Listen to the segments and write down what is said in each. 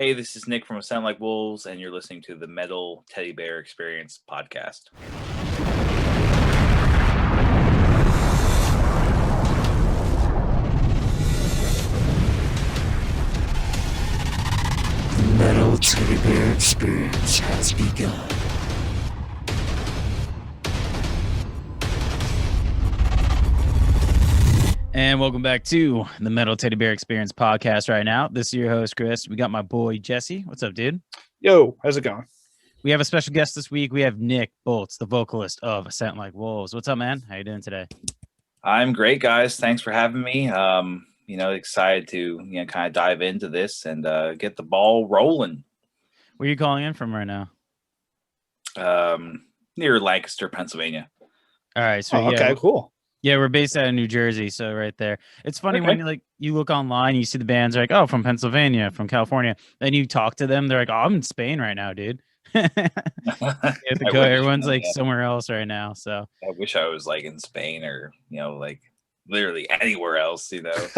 Hey, this is Nick from Sound Like Wolves, and you're listening to the Metal Teddy Bear Experience podcast. The Metal Teddy Bear Experience has begun. And welcome back to the Metal Teddy Bear Experience podcast right now. This is your host, Chris. We got my boy, Jesse. What's up, dude? Yo, how's it going? We have a special guest this week. We have Nick Boltz, the vocalist of Sound Like Wolves. What's up, man? How you doing today? I'm great, guys. Thanks for having me. Excited to kind of dive into this and get the ball rolling. Where are you calling in from right now? Near Lancaster, Pennsylvania. All right. So okay, cool. Yeah, we're based out of New Jersey, so right there. It's funny when you look online, you see the bands like, oh, from Pennsylvania, from California. Then you talk to them, they're like, oh, I'm in Spain right now, dude. Everyone's like somewhere else right now. So I wish I was like in Spain or like literally anywhere else. Doesn't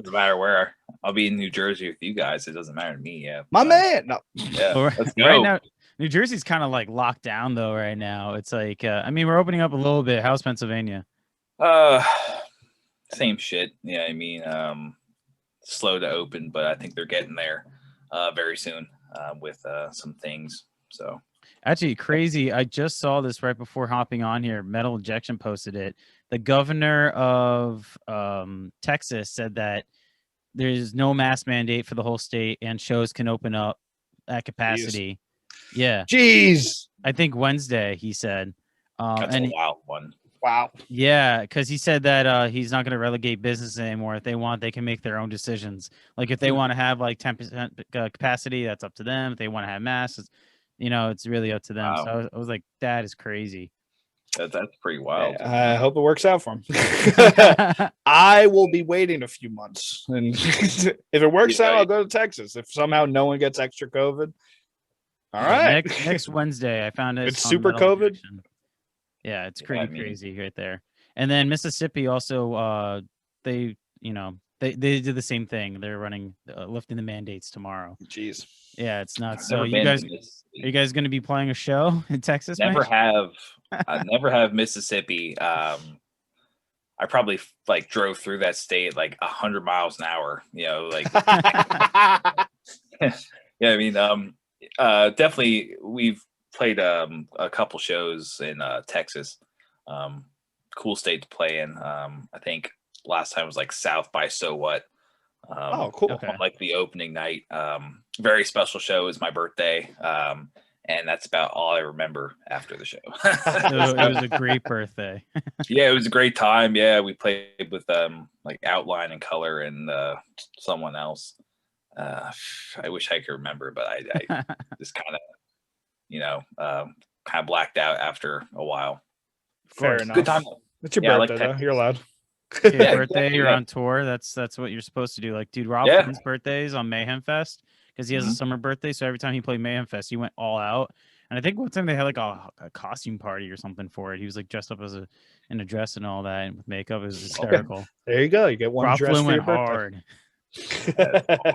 matter where. I'll be in New Jersey with you guys. It doesn't matter to me. Yeah, my man. No. Yeah, let's go. Right now, New Jersey's kind of like locked down though right now. It's like we're opening up a little bit. How's Pennsylvania? Same shit. Yeah, slow to open, but I think they're getting there very soon with some things. So actually crazy. I just saw this right before hopping on here. Metal Injection posted it. The governor of Texas said that there's no mask mandate for the whole state and shows can open up at capacity. Yeah. Jeez. I think Wednesday, he said. That's a wild one. Wow. Yeah, because he said that he's not going to relegate business anymore. If they want, they can make their own decisions. Like if they want to have like 10% capacity, that's up to them. If they want to have masks, it's really up to them. Wow. So I was like, that is crazy. That's pretty wild. I hope it works out for him. I will be waiting a few months. And if it works out, I'll go to Texas. If somehow no one gets extra COVID. All right. Next Wednesday, I found it. It's super COVID. Yeah, it's pretty crazy right there. And then Mississippi also, they did the same thing. They're running lifting the mandates tomorrow. Jeez. Yeah, it's nuts. So are you guys going to be playing a show in Texas? Never have Mississippi. I probably drove through that state 100 miles an hour. Definitely we've played a couple shows in Texas. Cool state to play in. I think last time was South by So What. Cool. Okay. The opening night. Very special show. It was my birthday. And that's about all I remember after the show. It was a great birthday. Yeah, it was a great time. Yeah, we played with Outline and Color and someone else. I wish I could remember, but I just kind of blacked out after a while. Fair enough. Good time. It's your birthday, though. You're allowed. Your birthday, you're on tour. That's what you're supposed to do. Dude, Rob Flynn's birthday is on Mayhem Fest because he has a summer birthday. So every time he played Mayhem Fest, he went all out. And I think one time they had a costume party or something for it. He was dressed up in a dress and all that, and with makeup. It was hysterical. Okay. There you go. You get one Rob dress Flynn for your went birthday. hard.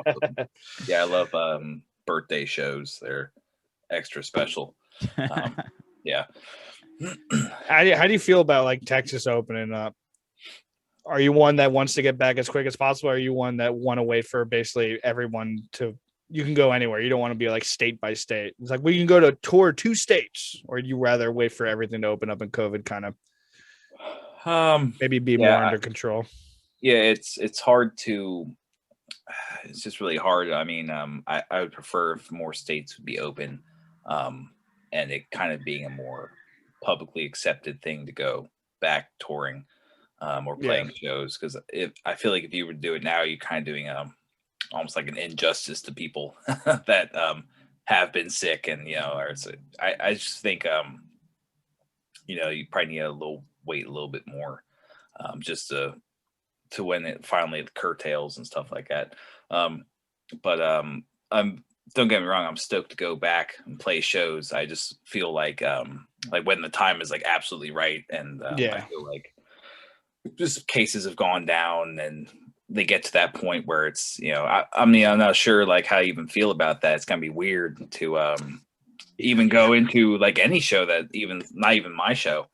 Awesome. Yeah, I love birthday shows. They're extra special. Yeah. How do you feel about Texas opening up? Are you one that wants to get back as quick as possible? Or are you one that want to wait for basically everyone you can go anywhere? You don't want to be state by state. It's we can go to tour 2 states, or do you rather wait for everything to open up and COVID kind of maybe be more under control? Yeah, it's hard to. It's just really hard. I would prefer if more states would be open, and it kind of being a more publicly accepted thing to go back touring or playing shows. Because I feel like if you would do it now, you're kind of doing almost like an injustice to people that have been sick, and I just think you probably need wait a little bit more just to when it finally curtails and stuff like that. Don't get me wrong, I'm stoked to go back and play shows. I just feel like when the time is absolutely right, and I feel just cases have gone down, and they get to that point where it's, I mean, I'm not sure like how you even feel about that. It's gonna be weird to even go into like any show that not even my show,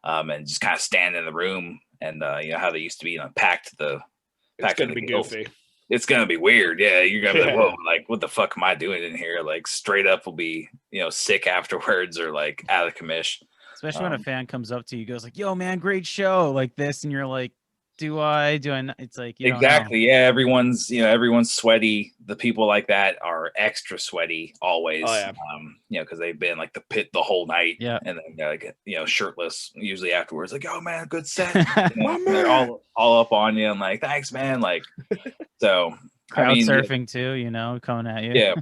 and just kind of stand in the room and how they used to be, packed It's gonna be goofy. It's gonna be weird. Yeah, you're gonna be like, whoa, like what the fuck am I doing in here? Like straight up will be sick afterwards or like out of commish. Especially when a fan comes up to you, goes like, "Yo, man, great show," like this, and you're like, "Do I? Do I not?" It's like exactly, yeah. Everyone's sweaty. The people like that are extra sweaty always. Oh, yeah. Because they've been like the pit the whole night. Yeah, and then they're like shirtless usually afterwards. Like, oh man, good set. They're all up on you and like, thanks, man. Like, so. Crowd surfing too, coming at you. Yeah,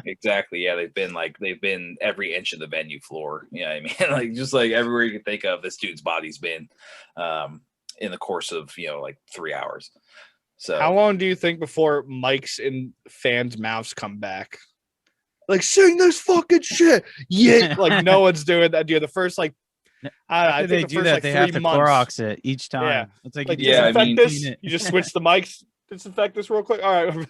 exactly. Yeah, they've been every inch of the venue floor. You know what I mean? Like just like everywhere you can think of, this dude's body's been in the course of like 3 hours. So how long do you think before mics in fans' mouths come back? Like, sing this fucking shit. Yeah, like no one's doing that, dude. The first like I think they do that. They have to Clorox it each time. Yeah. It's like you just switch the mics. Disinfect this real quick. All right.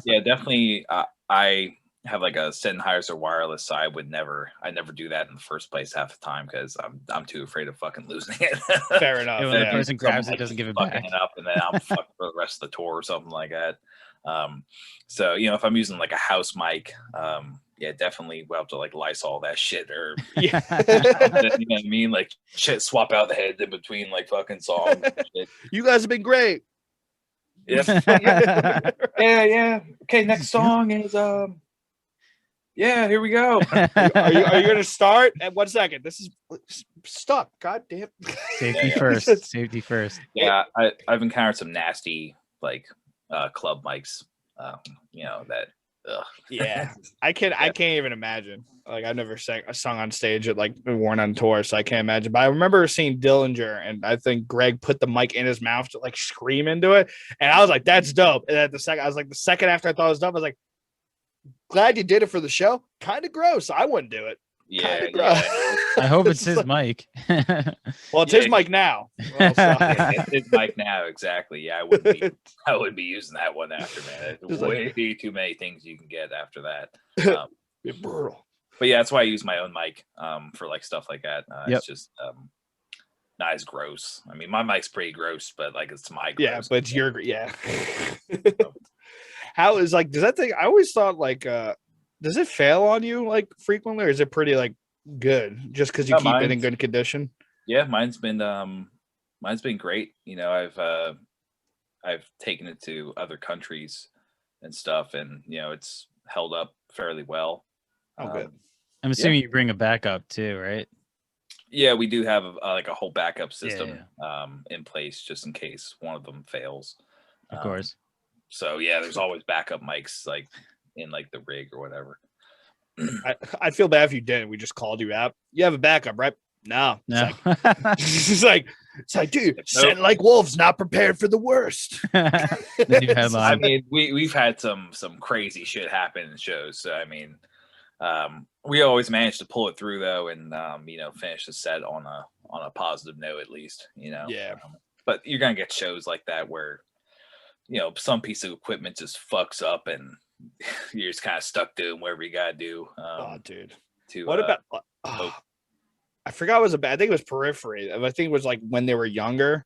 Yeah, definitely. I have like a Sennheiser wireless, so I never do that in the first place half the time because I'm too afraid of fucking losing it. Fair enough. When the person grabs it, doesn't give it back. It up, and then I'm fucked for the rest of the tour or something like that. So if I'm using like a house mic, yeah, definitely we'll have to like Lysol that shit or you know what I mean? Like shit, swap out the heads in between like fucking songs. Shit. You guys have been great. Yeah. Yeah. Okay, next song is yeah, here we go. Are you gonna start? And 1 second. This is stuck. God damn. Safety first. Safety first. Yeah, I've encountered some nasty like club mics. That yeah. I can't even imagine. Like I've never sang a song on stage at like worn on tour, so I can't imagine. But I remember seeing Dillinger, and I think Greg put the mic in his mouth to like scream into it, and I was like, "That's dope." And at the second after I thought it was dope, I was like, "Glad you did it for the show." Kind of gross. I wouldn't do it. Yeah. I hope it's his mic. Well, it's his mic now. Well, it's his mic now, exactly. Yeah, I would be using that one after, man. There's way too many things you can get after that. It's brutal. But yeah, that's why I use my own mic for like stuff like that. It's just not as gross. I mean, my mic's pretty gross, but like it's my gross. Yeah, but it's your How is like does that thing? I always thought like does it fail on you like frequently, or is it pretty like good just because you keep it in good condition? Yeah, mine's been great. I've taken it to other countries and stuff, and it's held up fairly well. Oh, good. I'm assuming you bring a backup too, right? Yeah, we do have a whole backup system in place just in case one of them fails. Of course. So yeah, there's always backup mics like in like the rig or whatever. I'd feel bad if you didn't. We just called you out. You have a backup, right? No. It's like, dude, sent like wolves, not prepared for the worst. I mean, we've had some crazy shit happen in shows. So I mean, we always manage to pull it through though, and finish the set on a positive note at least. Yeah. But you're gonna get shows like that where some piece of equipment just fucks up and you're just kind of stuck doing whatever you gotta do. Dude. What about? I forgot it was I think it was Periphery. I think it was like when they were younger,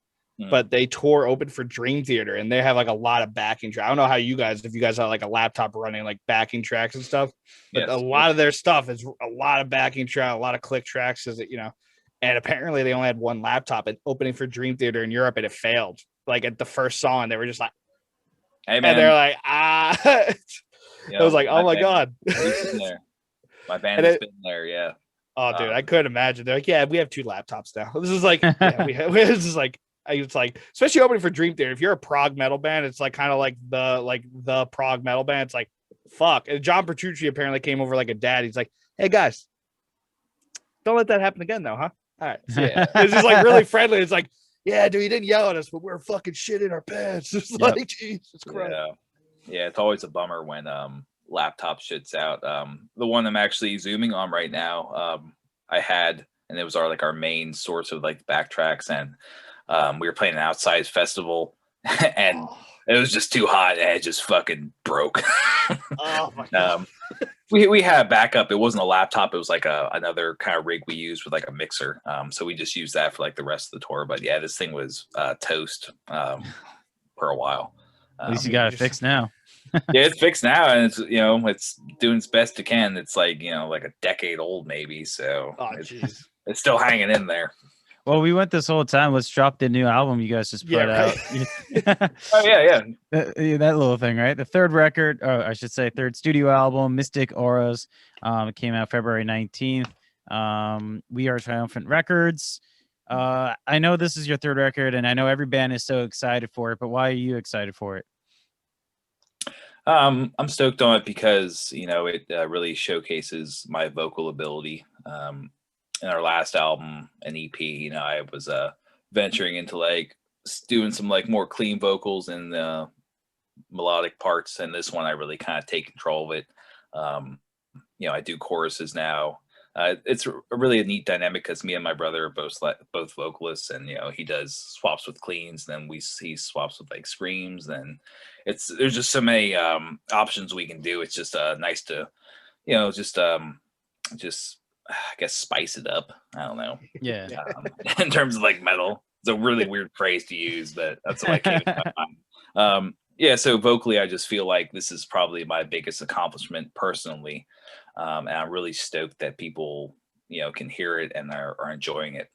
but they tour open for Dream Theater, and they have like a lot of backing tracks. I don't know how if you guys have like a laptop running like backing tracks and stuff, but a lot of their stuff is a lot of backing track, a lot of click tracks. And apparently they only had one laptop and opening for Dream Theater in Europe, and it failed. Like at the first song, they were just like, "Hey man," and they're like, I was like, "Oh my god." My band has been there, yeah. Oh, dude, I couldn't imagine. They're like, "Yeah, we have 2 laptops now." This is like, this is like, it's like, especially opening for Dream Theater. If you're a prog metal band, it's like kind of like the prog metal band. It's like, fuck. And John Petrucci apparently came over like a dad. He's like, "Hey guys, don't let that happen again, though, huh?" All right. So, yeah. It's just like really friendly. It's like, "Yeah, dude, he didn't yell at us, but we're fucking shit in our pants." It's like, Jesus Christ. Yeah, it's always a bummer when laptop shits out. The one I'm actually zooming on right now, I had, and it was our main source of like the backtracks, and we were playing an outside festival, and It was just too hot, and it just fucking broke. Oh my god. We had a backup. It wasn't a laptop. It was like another kind of rig we used with like a mixer. So we just used that for like the rest of the tour. But yeah, this thing was toast for a while. At least you got it fixed now. Yeah, it's fixed now, and it's it's doing its best it can. It's like like a decade old maybe, so it's still hanging in there. Well, we went this whole time. Let's drop the new album you guys just put out. Oh yeah. That little thing, right? The third record, or I should say, third studio album, Mystic Auras. It came out February 19th. We Are Triumphant Records. I know this is your third record, and I know every band is so excited for it. But why are you excited for it? I'm stoked on it because it really showcases my vocal ability. In our last album, an EP, I was venturing into like doing some like more clean vocals and melodic parts, and this one I really kind of take control of it. I do choruses now. It's really a neat dynamic because me and my brother are both vocalists, and he does swaps with cleans, then he swaps with like screams, and there's just so many options we can do. It's just nice to just I guess spice it up. I don't know. Yeah. In terms of like metal, it's a really weird phrase to use, but that's what I came to my mind. Yeah. So vocally, I just feel like this is probably my biggest accomplishment personally, and I'm really stoked that people can hear it and are enjoying it.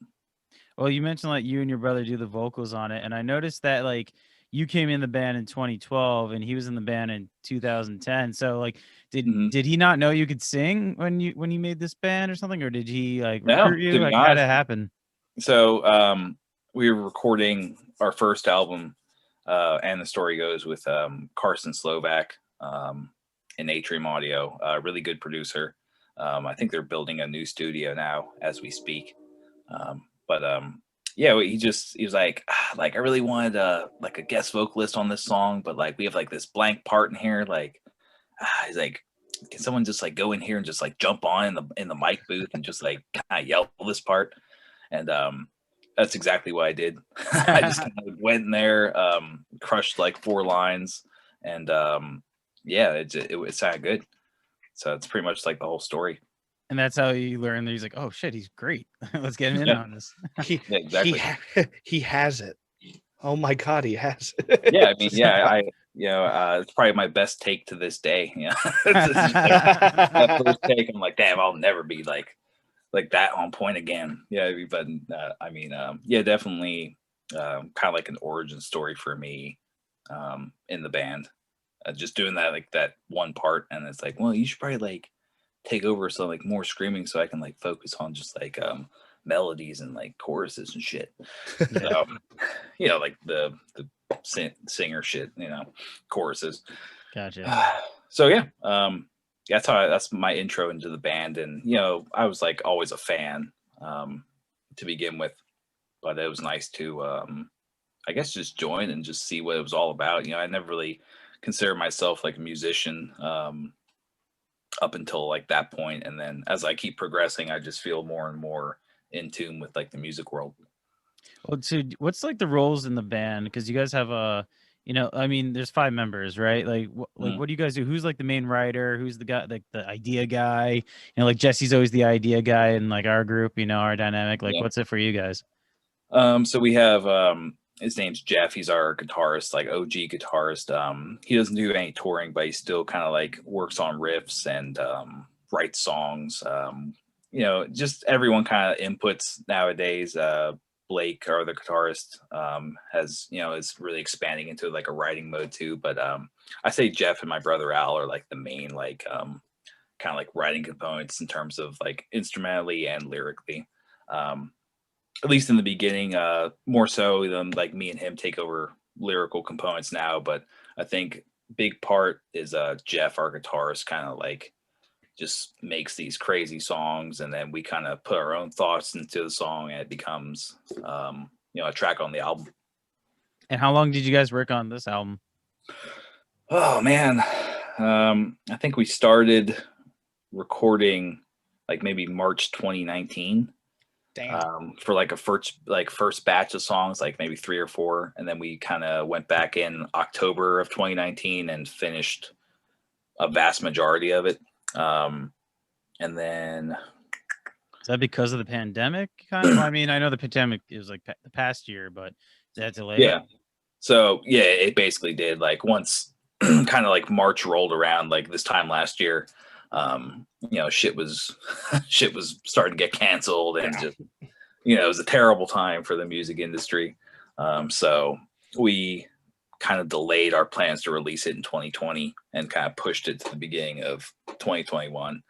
Well, you mentioned like you and your brother do the vocals on it, and I noticed that like you came in the band in 2012 and he was in the band in 2010. So like did he not know you could sing when you made this band or something, or did he like recruit you? Like how did it happen? So we were recording our first album, and the story goes with Carson Slovak in Atrium Audio, a really good producer. I think they're building a new studio now as we speak. Yeah, he was like, I really wanted like a guest vocalist on this song, but like we have like this blank part in here. Like, he's like, can someone just like go in here and just like jump on in the mic booth and just like kind of yell this part? And that's exactly what I did. I just kind of went in there, crushed like 4 lines, and yeah, it sounded good. So it's pretty much like the whole story. And that's how you learn that he's like, oh shit, he's great. Let's get him in on this. Exactly. He has it. Oh my god, he has it. Yeah, I mean, yeah, it's probably my best take to this day. Yeah, that first take, I'm like, damn, I'll never be like that on point again. Yeah, but I mean, yeah, definitely, kind of like an origin story for me, in the band. Just doing that like that one part, and it's like, well, you should probably like take over some like more screaming so I can like focus on just like melodies and like choruses and shit. Like the singer shit, choruses. Gotcha. So yeah, that's my intro into the band, and I was like always a fan to begin with, but it was nice to I guess just join and just see what it was all about. I never really considered myself like a musician up until like that point, and then as I keep progressing, I just feel more and more in tune with like the music world. Well, so what's like the roles in the band? Because you guys have I mean, there's 5 members, right? Like, what do you guys do? Who's like the main writer? Who's the guy, like the idea guy? Like Jesse's always the idea guy in like our group, our dynamic. Like, what's it for you guys? So we have his name's Jeff. He's our guitarist, like OG guitarist. He doesn't do any touring, but he still kind of like works on riffs and writes songs. Just everyone kind of inputs nowadays. Blake, our other guitarist, has is really expanding into like a writing mode too. But I say Jeff and my brother Al are like the main like kind of like writing components in terms of like instrumentally and lyrically. At least in the beginning, more so than like me and him take over lyrical components now. But I think big part is Jeff, our guitarist, kind of like just makes these crazy songs, and then we kind of put our own thoughts into the song, and it becomes a track on the album. And how long did you guys work on this album? Oh man, I think we started recording like maybe March 2019. Damn. for like a first batch of songs, like maybe 3 or 4, and then we kind of went back in October of 2019 and finished a vast majority of it. And then Is that because of the pandemic? Kind of. I mean, I know the pandemic is like the past year, but is that delayed? yeah, so yeah, it basically did. Like once kind of like March rolled around, like this time last year, shit was shit was starting to get canceled, and just it was a terrible time for the music industry. So we kind of delayed our plans to release it in 2020 and kind of pushed it to the beginning of 2021.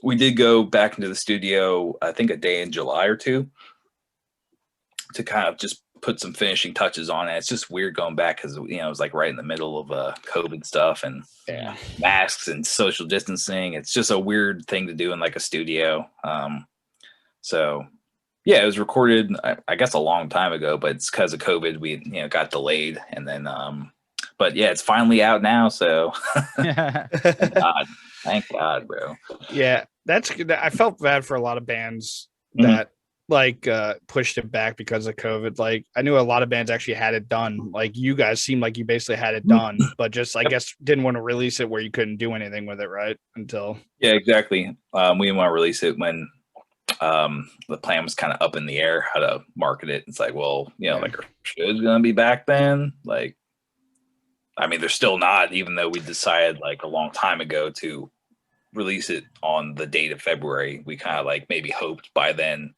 We did go back into the studio, I think a day in July or 2, to kind of just put some finishing touches on it. It's just weird going back because it was like right in the middle of COVID stuff and masks and social distancing. It's just a weird thing to do in like a studio. So yeah, it was recorded, I guess, a long time ago, but it's because of COVID we got delayed, and then but yeah, it's finally out now. So thank God, bro. Yeah, I felt bad for a lot of bands that like pushed it back because of COVID. Like I knew a lot of bands actually had it done. Like you guys seemed like you basically had it done, but just I guess didn't want to release it where you couldn't do anything with it, right? Until exactly. We didn't want to release it when the plan was kind of up in the air how to market it. It's like, well, like our show's gonna be back then. Like, I mean, they're still not, even though we decided like a long time ago to release it on the date of February. We kind of like maybe hoped by then.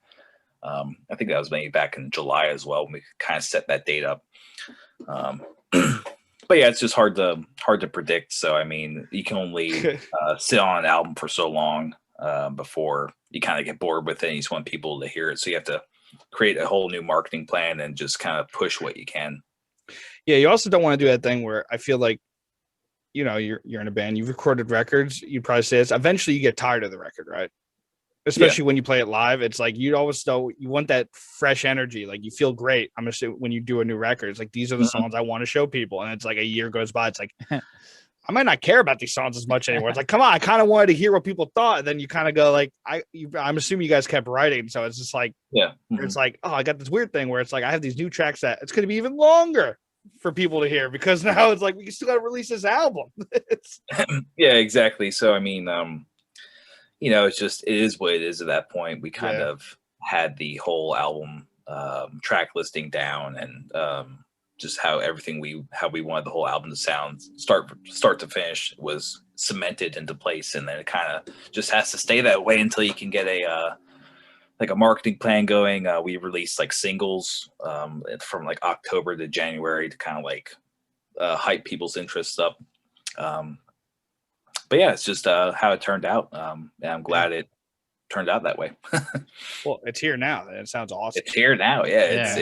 I think that was maybe back in July as well when we kind of set that date up. But yeah, it's just hard to predict. So I mean, you can only sit on an album for so long before you kind of get bored with it and you just want people to hear it. So you have to create a whole new marketing plan and just kind of push what you can. Yeah, you also don't want to do that thing where I feel like, you're in a band, you've recorded records, you probably say this, eventually you get tired of the record, right? Especially when you play it live. It's like you always know you want that fresh energy. Like you feel great. I'm gonna say when you do a new record, it's like these are the songs I want to show people. And it's like a year goes by, it's like I might not care about these songs as much anymore. It's like, come on, I kind of wanted to hear what people thought. And then you kind of go like, I'm assuming you guys kept writing. So it's just like, it's like, oh, I got this weird thing where it's like, I have these new tracks that it's going to be even longer for people to hear because now it's like, we still got to release this album. Yeah, exactly. So, I mean, it's just, it is what it is at that point. We kind of had the whole album track listing down and, just how we wanted the whole album to sound, start to finish, was cemented into place, and then it kind of just has to stay that way until you can get a marketing plan going. We released like singles from like October to January to kind of like hype people's interests up. But yeah, it's just how it turned out, and I'm glad it turned out that way. Well, it's here now. It sounds awesome. It's here now. Yeah.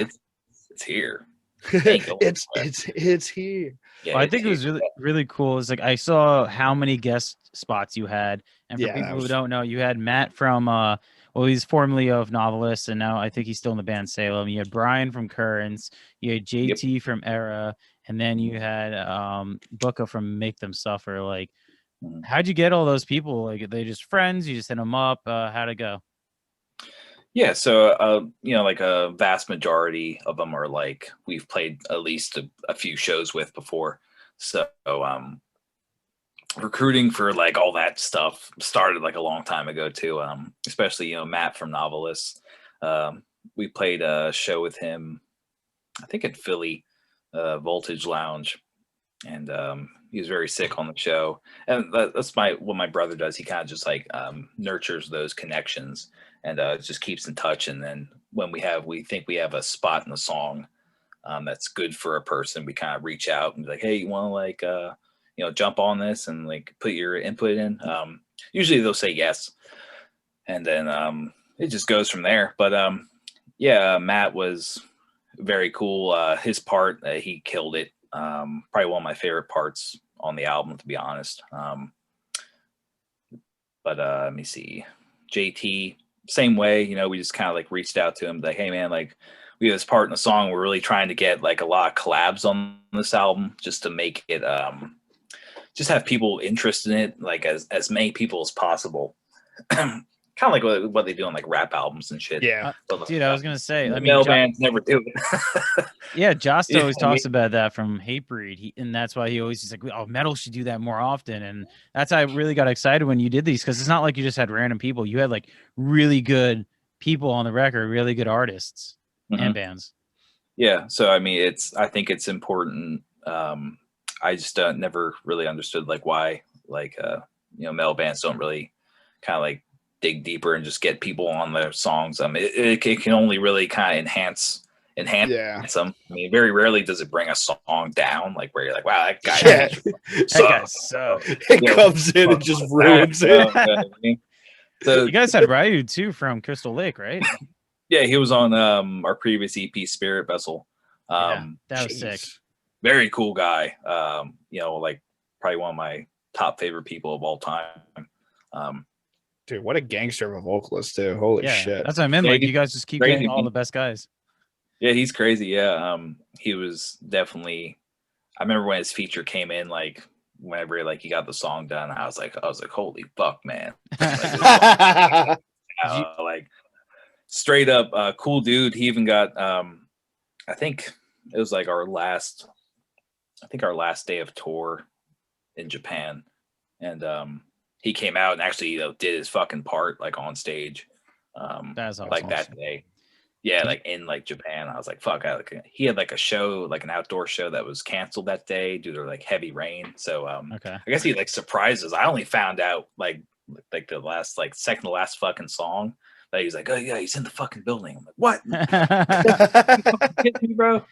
It's here. It's here. Yeah, well, I think it was really cool. It's like I saw how many guest spots you had, and for people who don't know, you had Matt from he's formerly of Novelist, and now I think he's still in the band Salem. You had Brian from Currents, you had JT from Era, and then you had Booka from Make Them Suffer. Like, how'd you get all those people? Like, are they just friends? You just hit them up? How'd it go? Yeah, so like a vast majority of them are like we've played at least a few shows with before. So recruiting for like all that stuff started like a long time ago too. Especially Matt from Novelist. We played a show with him, I think at Philly, Voltage Lounge, and he was very sick on the show. And that's what my brother does. He kind of just like nurtures those connections and just keeps in touch. And then when we think we have a spot in the song that's good for a person, we kind of reach out and be like, hey, you want to like jump on this and like put your input in? Usually they'll say yes, and then it just goes from there. But Matt was very cool. His part, he killed it. Probably one of my favorite parts on the album, to be honest. But let me see. JT, same way, we just kind of like reached out to him like, hey man, like we have this part in the song. We're really trying to get like a lot of collabs on this album just to make it just have people interested in it, like as many people as possible. Kind kind of like what they do on like rap albums and shit. Yeah. Dude, I was gonna say, I mean, male bands never do it. yeah, Jost Yeah, always I talks mean- about that from Hatebreed, and that's why he always is like, "Oh, metal should do that more often." And that's how I really got excited when you did these, because it's not like you just had random people; you had like really good people on the record, really good artists and bands. Yeah, so I mean, I think it's important. I just never really understood like why like metal bands don't really kind of like dig deeper and just get people on their songs. It can only really kind of enhance them. I mean, very rarely does it bring a song down, like where you're like, wow, that guy. Yeah. It comes in and just ruins it. So you guys had Ryu too from Crystal Lake, right? yeah, he was on our previous EP, Spirit Vessel. Yeah, that was sick. Very cool guy. Like probably one of my top favorite people of all time. Dude, what a gangster of a vocalist too. Holy shit. That's what I meant. Yeah, Like, you guys just keep crazy, getting all the best guys. Yeah, he's crazy. Yeah. He was definitely, I remember when his feature came in, like whenever like he got the song done, I was like, holy fuck, man. Like straight up cool dude. He even got I think it was like our last day of tour in Japan. And he came out and actually did his fucking part like on stage. That's like awesome. that day. Yeah, like in like Japan. I was like, fuck. He had like a show, like an outdoor show that was canceled that day due to like heavy rain. So okay. I guess he like surprised us. I only found out like the last like second to last fucking song that he was like, oh yeah, he's in the fucking building. I'm like, what? Get me, bro.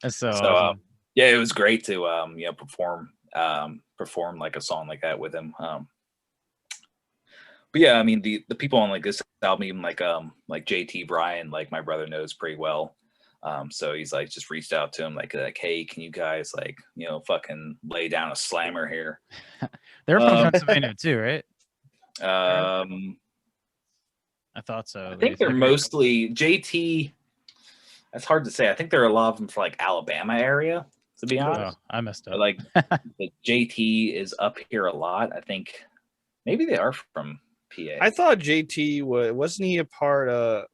That's so So awesome. yeah, it was great to perform like a song like that with him. But yeah, I mean the people on like this album, even like JT Bryan, like my brother knows pretty well. So he's like just reached out to him like hey, can you guys like fucking lay down a slammer here? They're from Pennsylvania too, right? I thought so. I think they're mostly JT. That's hard to say. I think there are a lot of them for like Alabama area, to be honest. Oh, I messed up. But, like the JT is up here a lot. I think maybe they are from PA. I thought JT wasn't he a part of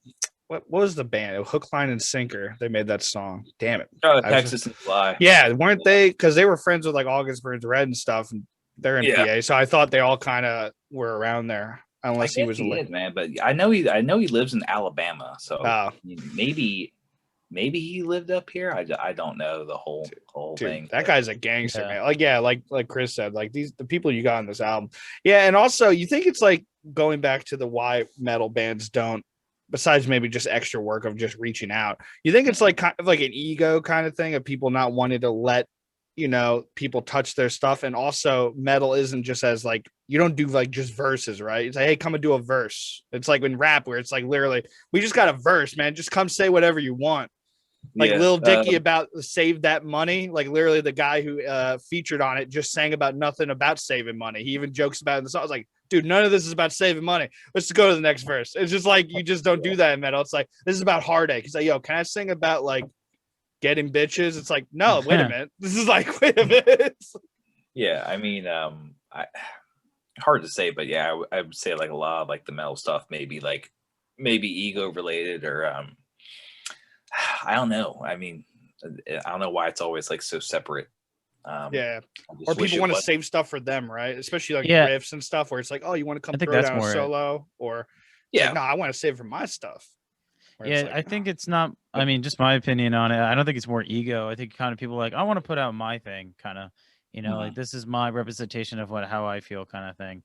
what was the band? Hook, Line, and Sinker. They made that song. Damn it. Texas and Fly. Yeah, weren't they? Because they were friends with like August Burns Red and stuff, and they're in PA. So I thought they all kind of were around there, unless he was man. But I know he lives in Alabama, so maybe he lived up here. I don't know the whole thing. That guy's a gangster, man. Like Chris said, like the people you got on this album. Yeah, and also you think it's like going back to the why metal bands don't, besides maybe just extra work of just reaching out. You think it's like kind of like an ego kind of thing of people not wanting to let people touch their stuff, and also metal isn't just as like you don't do like just verses, right? It's like, hey, come and do a verse. It's like when rap where it's like literally we just got a verse, man. Just come say whatever you want. Like Lil Dicky about Save That Money. Like literally the guy who featured on it just sang about nothing about saving money. He even jokes about it in the song. I was like, dude, none of this is about saving money. Let's go to the next verse. It's just like you just don't do that in metal. It's like this is about heartache. It's like, yo, can I sing about like getting bitches? It's like, no, wait a minute. This is like, wait a minute. Yeah, I mean, hard to say, but yeah, I would say like a lot of like the metal stuff, maybe ego related or I don't know. I mean, I don't know why it's always like so separate. Yeah, or people want to save stuff for them, right? Especially like riffs and stuff, where it's like, oh, you want to come throw down a solo, or like, no, I want to save for my stuff. Yeah, like, I think it's not. I mean, just my opinion on it. I don't think it's more ego. I think kind of people like I want to put out my thing, kind of, like this is my representation of how I feel, kind of thing.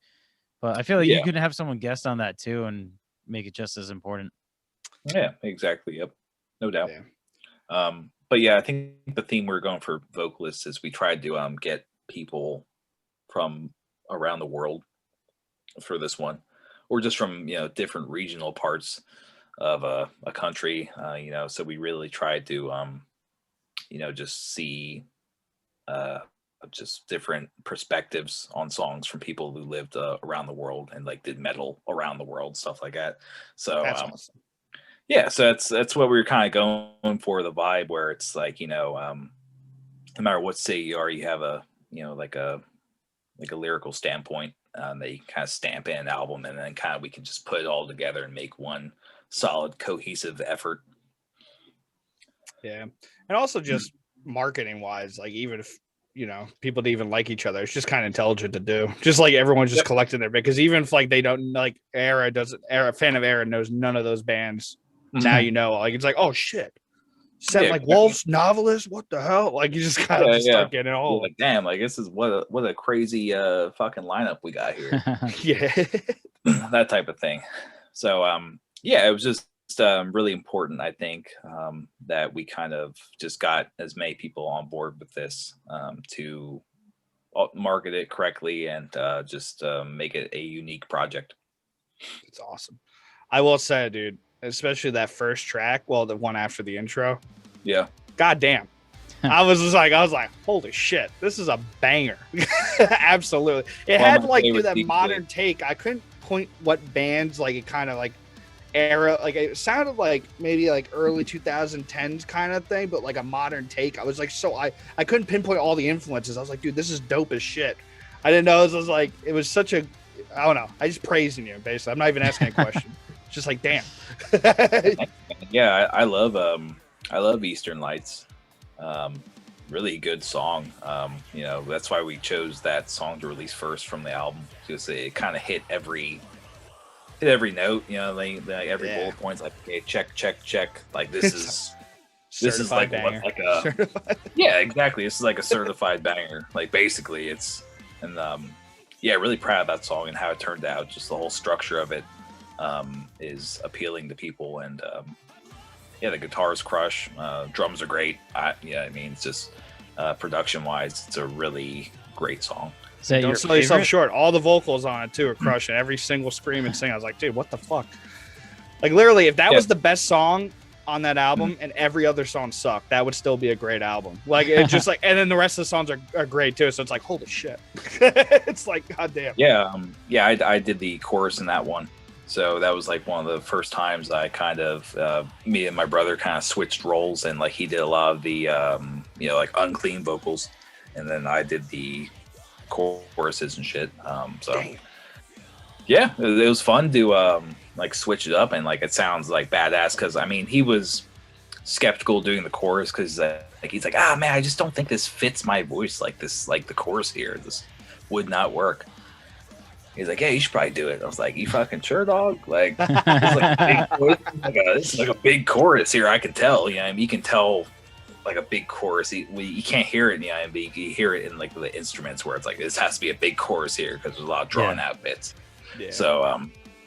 But I feel like you can have someone guest on that too and make it just as important. Yeah, exactly. Yep. No doubt. Yeah. But yeah, I think the theme we're going for vocalists is we tried to get people from around the world for this one, or just from different regional parts of a country. So we really tried to just see just different perspectives on songs from people who lived around the world and like did metal around the world, stuff like that. So that's awesome. Yeah, so that's what we were kind of going for, the vibe where it's like, no matter what city you are, you have a like a lyrical standpoint that you can kind of stamp in an album, and then kind of we can just put it all together and make one solid cohesive effort. Yeah. And also just marketing wise, like even if people to even like each other, it's just kind of intelligent to do. Just like everyone's just collecting their bit, because even if like they don't like a fan of Era knows none of those bands. Now like it's like, oh shit. Said like Wolf's Novelist, what the hell? Like you just kind of start getting all like, damn, like this is what a crazy fucking lineup we got here. That type of thing. So it was just really important, I think, that we kind of just got as many people on board with this to market it correctly and just make it a unique project. It's awesome. I will say, dude, especially that first track, well, the one after the intro. Yeah. God damn. I was like, holy shit, this is a banger. Absolutely. It had like that modern take. I couldn't point what bands like it kind of like era, like it sounded like maybe like early 2010s kind of thing, but like a modern take. I was like, I couldn't pinpoint all the influences. I was like, dude, this is dope as shit. I didn't know. It was like, it was such a, I don't know. I just praising you, basically. I'm not even asking a question. It's just like, damn. Yeah, I love Eastern Lights. Really good song. That's why we chose that song to release first from the album, because it kind of hit every note. Like every bullet point's like, okay, check. Like this is like banger. Like a yeah, exactly. This is like a certified banger. Like basically, it's really proud of that song and how it turned out. Just the whole structure of it is appealing to people, and the guitars crush. Drums are great. It's just production wise, it's a really great song. Don't sell yourself short. All the vocals on it too are crushing. Every single scream and sing. I was like, dude, what the fuck? Like literally, if that was the best song on that album and every other song sucked, that would still be a great album. Like it's just like, and then the rest of the songs are great too. So it's like, holy shit. It's like, goddamn. I did the chorus in that one. So that was like one of the first times I kind of, me and my brother kind of switched roles, and like he did a lot of the, like unclean vocals, and then I did the choruses and shit. It was fun to like switch it up, and like it sounds like badass, because I mean he was skeptical doing the chorus because he's like, man, I just don't think this fits my voice like this, like the chorus here, this would not work. He's like, yeah, you should probably do it. I was like, you fucking sure, dog? Like, this is like a big chorus here. I can tell. You can tell like a big chorus. You can't hear it in the IMB. You hear it in like the instruments where it's like, this has to be a big chorus here because there's a lot of drawn out bits. Yeah. So,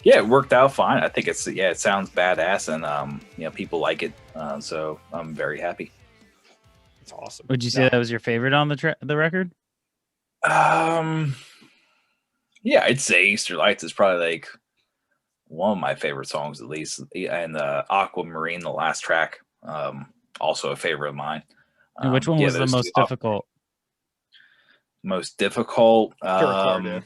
it worked out fine. I think it sounds badass, and people like it. So I'm very happy. It's awesome. Would you say that was your favorite on the record? Yeah, I'd say Eastern Lights is probably like one of my favorite songs, at least. And Aquamarine, the last track, also a favorite of mine. And which one was the most difficult? Most difficult? To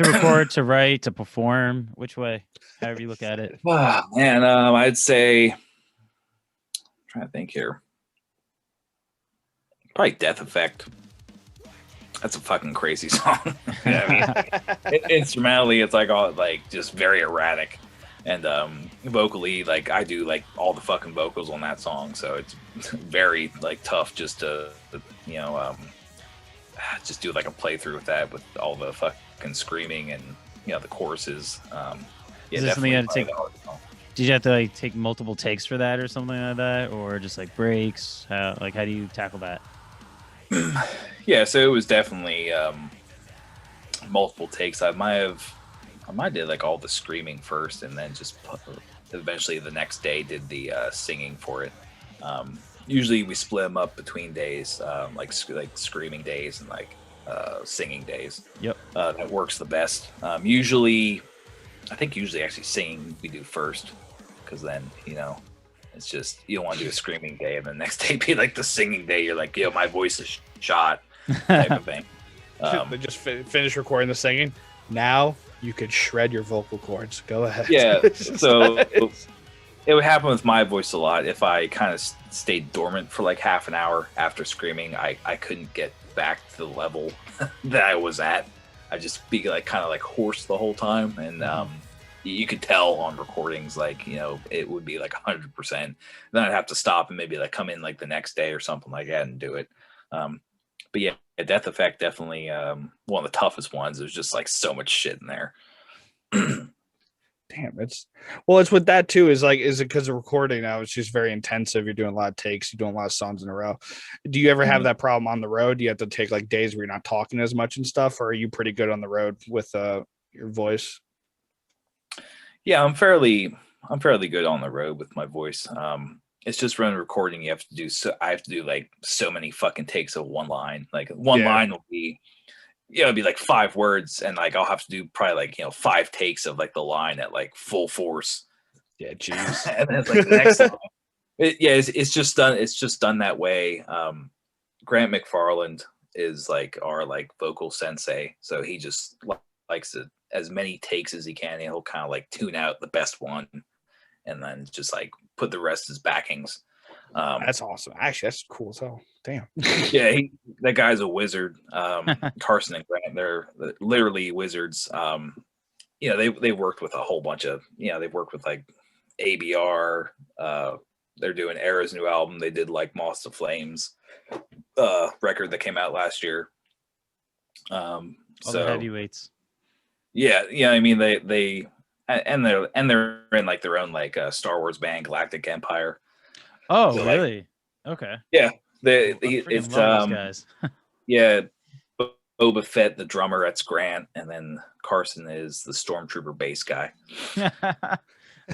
record, to write, to perform. Which way? However you look at it. Man, I'd say, I'm trying to think here. Probably Death Effect. That's a fucking crazy song. Instrumentally, it's like all like just very erratic, and vocally, like I do like all the fucking vocals on that song, so it's very like tough just to just do like a playthrough with that, with all the fucking screaming and the choruses. Is this something you had to take? Did you have to like take multiple takes for that or something like that, or just like breaks? How do you tackle that? Yeah, so it was definitely multiple takes. I might have did like all the screaming first, and then just eventually the next day did the singing for it. Usually we split them up between days, like screaming days and like singing days. Yep, that works the best. Usually actually singing we do first, because then it's just, you don't want to do a screaming day and the next day be like the singing day. You're like, my voice is shot, type of thing. They just finish recording the singing. Now you could shred your vocal cords. Go ahead. Yeah. So it would happen with my voice a lot. If I kind of stayed dormant for like half an hour after screaming, I couldn't get back to the level that I was at. I just be like kind of like hoarse the whole time, and you could tell on recordings, like, you know, it would be like 100%. Then I'd have to stop and maybe like come in like the next day or something like that and do it. But yeah, Death Effect definitely one of the toughest ones. There's just like so much shit in there. Damn, it's with that too. Is it because of recording now? It's just very intensive. You're doing a lot of takes. You're doing a lot of songs in a row. Do you ever have that problem on the road? Do you have to take like days where you're not talking as much and stuff, or are you pretty good on the road with your voice? Yeah, I'm fairly good on the road with my voice. It's just when recording, you have to do I have to do like so many fucking takes of one line. Like one line will be, it'd be like 5 words, and like I'll have to do probably like, you know, 5 takes of like the line at like full force. Yeah, jeez. And then it's like the next line. It's just done. It's just done that way. Grant McFarland is like our like vocal sensei, so he just likes to as many takes as he can, and he'll kind of like tune out the best one, and then just like put the rest as backings. That's awesome. Actually, that's cool as hell. Damn. Yeah, that guy's a wizard. Carson and Grant, they're literally wizards. You know, they worked with a whole bunch of, you know, they've worked with like ABR. They're doing Era's new album. They did like Moss to Flames record that came out last year. All the heavyweights. Yeah, I mean they're in like their own like Star Wars band, Galactic Empire. Oh, so, really? Like, okay. Yeah, it's guys. Yeah, Boba Fett, the drummer, that's Grant, and then Carson is the Stormtrooper bass guy.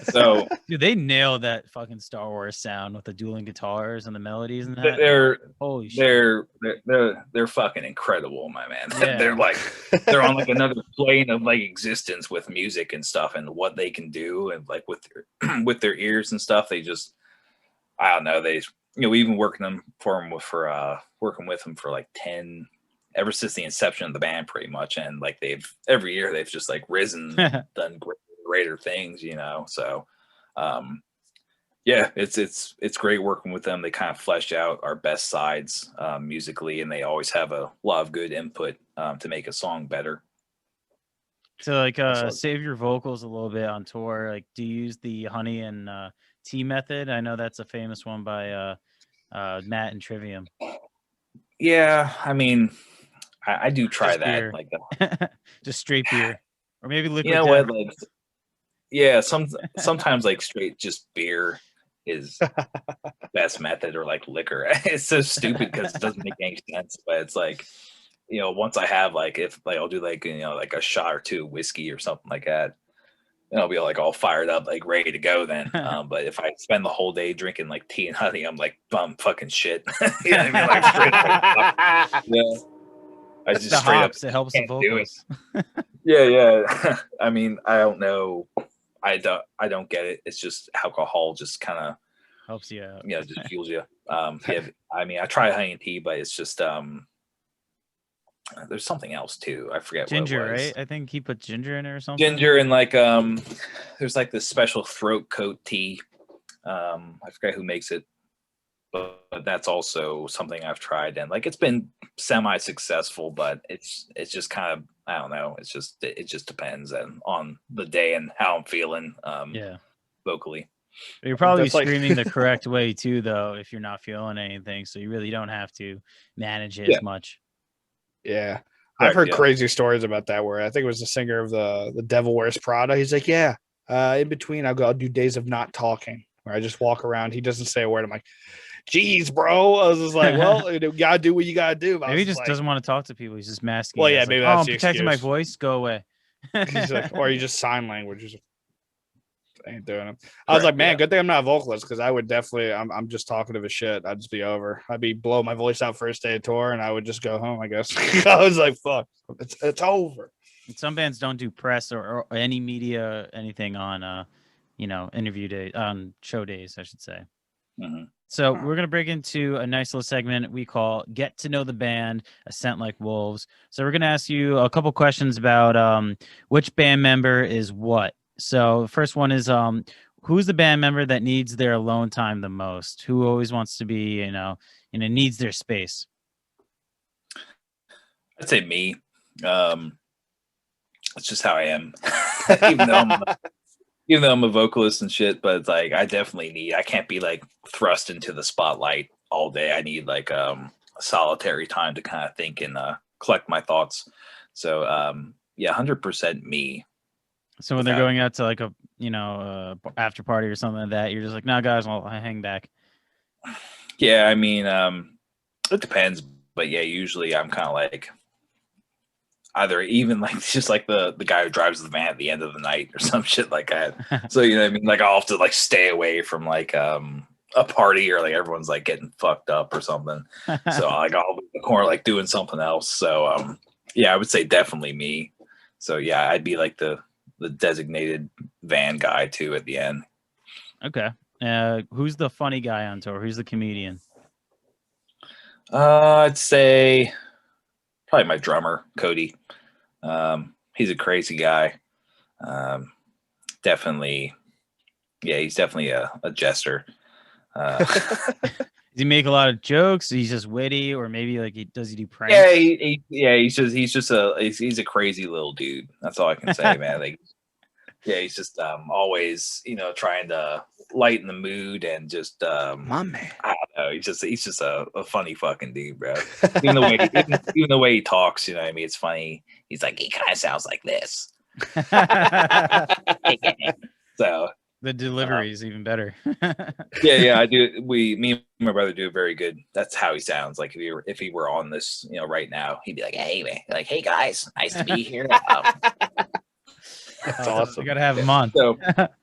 So, dude, they nailed that fucking Star Wars sound with the dueling guitars and the melodies and that. Holy shit. They're fucking incredible, my man. Yeah. they're on like another plane of like existence with music and stuff, and what they can do, and like with their ears and stuff. They just, I don't know. They, you know, we've been working with them for like 10, ever since the inception of the band, pretty much. And like every year they've just like risen, done greater things, you know. So yeah, it's great working with them. They kind of flesh out our best sides musically, and they always have a lot of good input to make a song better. So like save your vocals a little bit on tour. Like, do you use the honey and tea method? I know that's a famous one by Matt and Trivium. Yeah, I mean, I do try just that. Beer. Like just straight beer, or maybe liquid. You know what? Like, yeah, sometimes like straight just beer is best method, or like liquor. It's so stupid because it doesn't make any sense. But it's like, you know, once I have like, if like I'll do like, you know, like a shot or 2 of whiskey or something like that, and I'll be like all fired up, like ready to go then. But if I spend the whole day drinking like tea and honey, I'm like fucking shit. You know what I mean? Like straight up, yeah. I just the straight hops, up it helps the vocals. Yeah. I mean, I don't know. I don't get it. It's just alcohol just kind of helps you out. Yeah, just fuels you. Yeah, I mean, I try honey and tea, but it's just there's something else too. I forget ginger, what it was. right? I think he put ginger in it or something. Ginger and like there's like this special throat coat tea. I forget who makes it, but that's also something I've tried, and like it's been semi-successful, but it's just kind of, I don't know. It just depends on the day and how I'm feeling. Vocally. You're probably screaming the correct way too, though, if you're not feeling anything. So you really don't have to manage it as much. Yeah. I've heard crazy stories about that, where I think it was the singer of the Devil Wears Prada. He's like, yeah, in between I'll do days of not talking, where I just walk around. He doesn't say a word. I'm like, geez, bro. I was just like, well, you gotta do what you gotta do. Maybe he just doesn't want to talk to people. He's just masking. Well, yeah, maybe that's I'm protecting my voice. Go away. He's like, or you just sign language. I ain't doing it. I was like, man, good thing I'm not a vocalist, because I would definitely, I'm just talkative as shit. I'd just be over. I'd be blow my voice out first day of tour, and I would just go home, I guess. I was like, fuck, it's over. And some bands don't do press or any media, anything on, interview day, on show days, I should say. Mm-hmm. So we're going to break into a nice little segment we call Get to Know the Band, A Scent Like Wolves. So we're going to ask you a couple questions about which band member is what. So the first one is, who's the band member that needs their alone time the most? Who always wants to be, needs their space? I'd say me. it's just how I am. even though I'm a vocalist and shit, but it's like I can't be like thrust into the spotlight all day. I need like solitary time to kind of think and collect my thoughts. So yeah, 100% me. So when they're going out to like a after party or something like that, you're just like, no, guys, I'll hang back. Yeah, I mean, it depends, but yeah, usually I'm kind of like either even like just like the guy who drives the van at the end of the night or some shit like that. So you know what I mean? Like I'll have to like stay away from like a party or like everyone's like getting fucked up or something. So like I'll be in the corner like doing something else. So yeah, I would say definitely me. So yeah, I'd be like the designated van guy too at the end. Okay. Who's the funny guy on tour? Who's the comedian? I'd say probably my drummer, Cody. He's a crazy guy. Definitely, yeah, he's definitely a jester. Does he make a lot of jokes? He's just witty, or maybe like does he do pranks? Yeah, he's a crazy little dude. That's all I can say, man. Like, yeah, he's just always trying to lighten the mood and just my man. I don't know. He's just a funny fucking dude, bro. Even the way he talks, you know what I mean? It's funny. He's like, he kind of sounds like this. So the delivery is even better. yeah, I do. Me and my brother do it very good. That's how he sounds. Like if he were on this, right now, he'd be like, "Hey, man, like, hey guys, nice to be here." That's awesome. You gotta have him on. So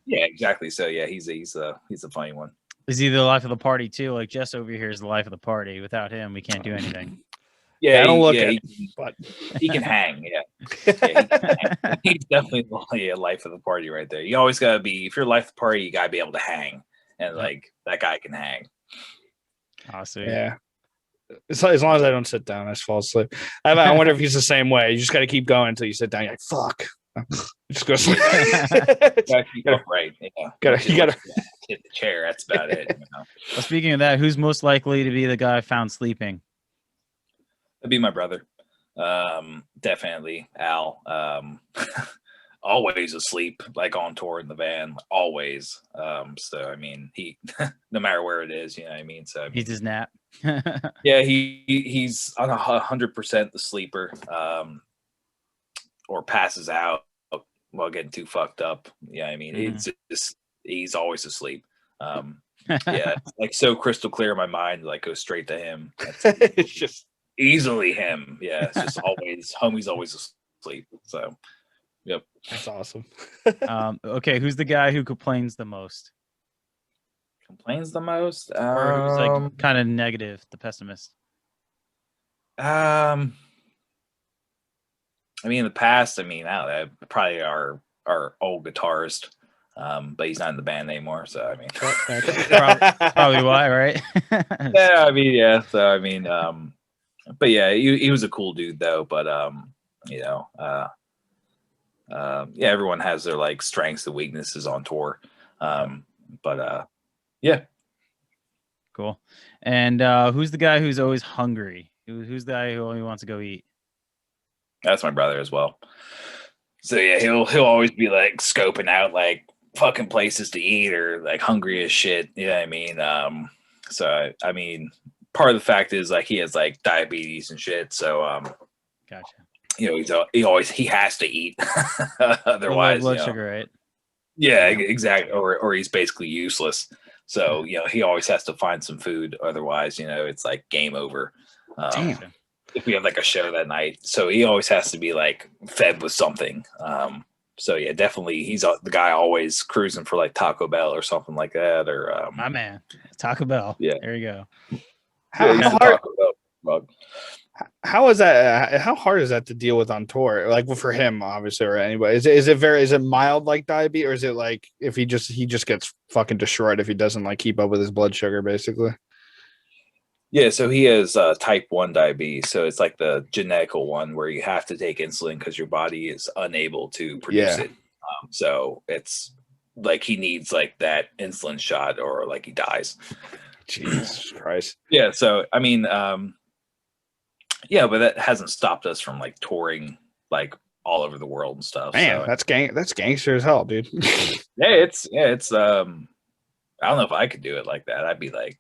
yeah, exactly. So yeah, he's a funny one. Is he the life of the party too? Like Jess over here is the life of the party. Without him, we can't do anything. Yeah, I don't look at him, but he can hang. Yeah, he's definitely a life of the party right there. You always gotta be, if you're life of the party, you gotta be able to hang, and like that guy can hang. Awesome. Yeah. As long as I don't sit down, I just fall asleep. I wonder if he's the same way. You just got to keep going until you sit down. You're like, fuck. Just go sleep. Right. Yeah. You gotta hit the chair. That's about it. Well, speaking of that, who's most likely to be the guy found sleeping? That'd be my brother. Definitely Al. Always asleep, like on tour in the van, always. So I mean, he no matter where it is, you know what I mean. So I mean, he's his nap. Yeah, he's on 100% the sleeper, or passes out while getting too fucked up. Yeah, I mean, it's just he's always asleep. Yeah, it's like so crystal clear in my mind, like goes straight to him. it's just easily him. Yeah, it's just always homie's always asleep. So. Yep. That's awesome. Okay, who's the guy who complains the most? Complains the most? Or who's like kind of negative, the pessimist? I mean, in the past, probably our old guitarist, but he's not in the band anymore. So I mean, probably why, right? Yeah, I mean, yeah. So I mean, but yeah, he was a cool dude though. But yeah, everyone has their like strengths and weaknesses on tour. Yeah. Cool. And who's the guy who's always hungry? Who's the guy who only wants to go eat? That's my brother as well. So yeah, he'll always be like scoping out like fucking places to eat or like hungry as shit. You know what I mean? So I mean, part of the fact is like he has like diabetes and shit. So gotcha. He has to eat. Otherwise, blood sugar, right? Yeah, exactly. Or he's basically useless. So he always has to find some food. Otherwise, it's like game over. Damn. If we have like a show that night, so he always has to be like fed with something. So yeah, definitely he's the guy always cruising for like Taco Bell or something like that. Or my man, Taco Bell. Yeah, there you go. How is that? How hard is that to deal with on tour? Like for him, obviously, or anybody. Is it mild like diabetes, or is it like if he just gets fucking destroyed if he doesn't like keep up with his blood sugar, basically? Yeah, so he has type 1 diabetes. So it's like the genetical one where you have to take insulin because your body is unable to produce it. So it's like he needs like that insulin shot or like he dies. Jesus Christ. Yeah, so I mean, yeah, but that hasn't stopped us from like touring like all over the world and stuff. Man, so, that's gangster as hell, dude. it's I don't know if I could do it like that. I'd be like,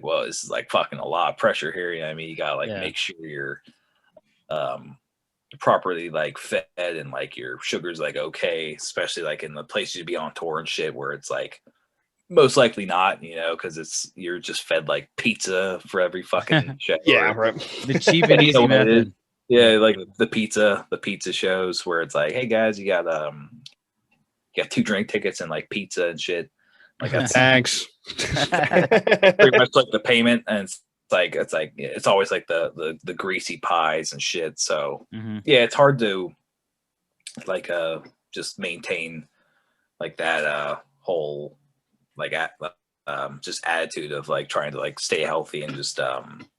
well, this is like fucking a lot of pressure here. You know what I mean? You gotta like make sure you're properly like fed and like your sugar's like okay, especially like in the places you be on tour and shit where it's like most likely not, you know, because you're just fed like pizza for every fucking show. Yeah, right. The cheap and easy method. Yeah, like the pizza shows where it's like, hey guys, you got 2 drink tickets and like pizza and shit. Like that's thanks. pretty much like the payment, and it's always like the greasy pies and shit. So yeah, it's hard to like just maintain like that whole like just attitude of like trying to like stay healthy and just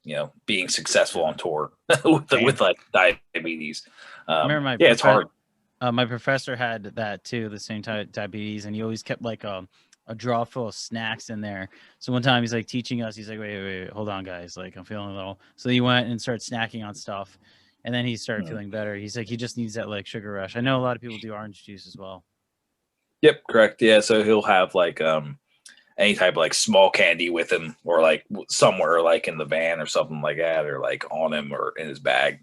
you know, being successful on tour with like diabetes. Remember it's hard. My professor had that too, the same type of diabetes, and he always kept like a drawer full of snacks in there. So one time he's like teaching us, he's like, wait, hold on guys, like I'm feeling a little. So he went and started snacking on stuff, and then he started feeling better. He's like, he just needs that like sugar rush. I know a lot of people do orange juice as well. Yep, correct. Yeah, so he'll have like any type of like small candy with him, or like somewhere like in the van or something like that, or like on him or in his bag,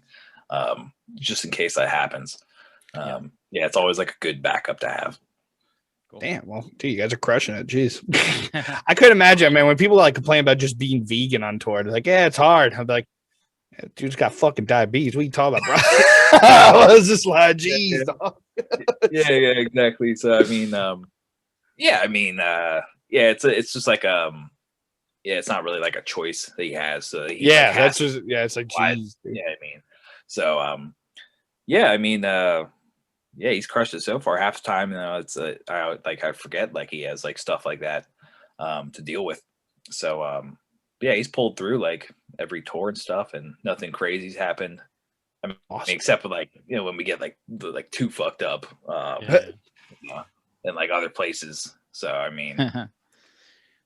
just in case that happens. Yeah, it's always like a good backup to have. Cool. Damn, well, dude, you guys are crushing it. Jeez. I couldn't imagine, man, when people like complain about just being vegan on tour, they're like, yeah, it's hard. I'm like, dude's got fucking diabetes. What are you talking about, bro? I was just like, geez. Yeah, exactly. So I mean, it's just like it's not really like a choice that he has. So it's like geez. Yeah, I mean, so he's crushed it so far. Half the time, you know, it's I forget like he has like stuff like that to deal with. So he's pulled through like every tour and stuff, and nothing crazy's happened. I mean, awesome. Except for like, you know, when we get like too fucked up in like other places. So I mean,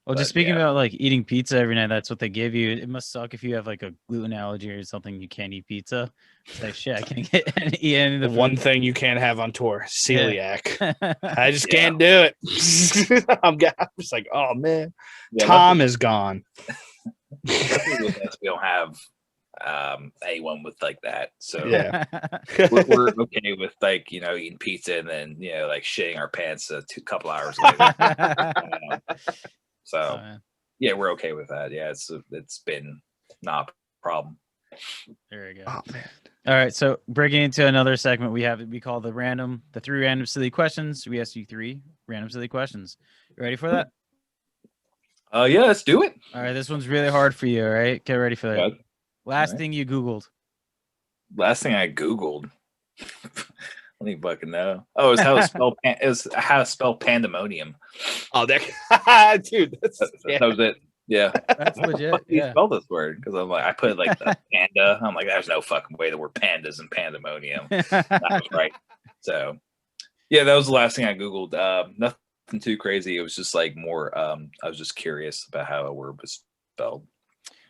well, just speaking about like eating pizza every night, that's what they give you. It must suck if you have like a gluten allergy or something. You can't eat pizza. It's like shit. I can't eat any of the one thing you can't have on tour: celiac. I just can't do it. I'm just like, oh man, Tom is gone. We don't have anyone with like that, so we're okay with like, you know, eating pizza and then, you know, like shitting our pants a couple hours later. So we're okay with that. Yeah, it's been not a problem. There you go. Oh man. All right, so breaking into another segment we call the 3 random silly questions. We ask you 3 random silly questions. You ready for that? Yeah, let's do it. All right, this one's really hard for you. All right, get ready for that. Last thing you Googled. Last thing I Googled. I don't even fucking know. Oh, it's how to spell pandemonium. Oh, dude, that was it. Yeah, that's legit. How do you spell this word? Because I'm like, I put like the panda. I'm like, there's no fucking way the word pandas and pandemonium. That was right. So, yeah, that was the last thing I Googled. Nothing too crazy. It was just like more. I was just curious about how a word was spelled.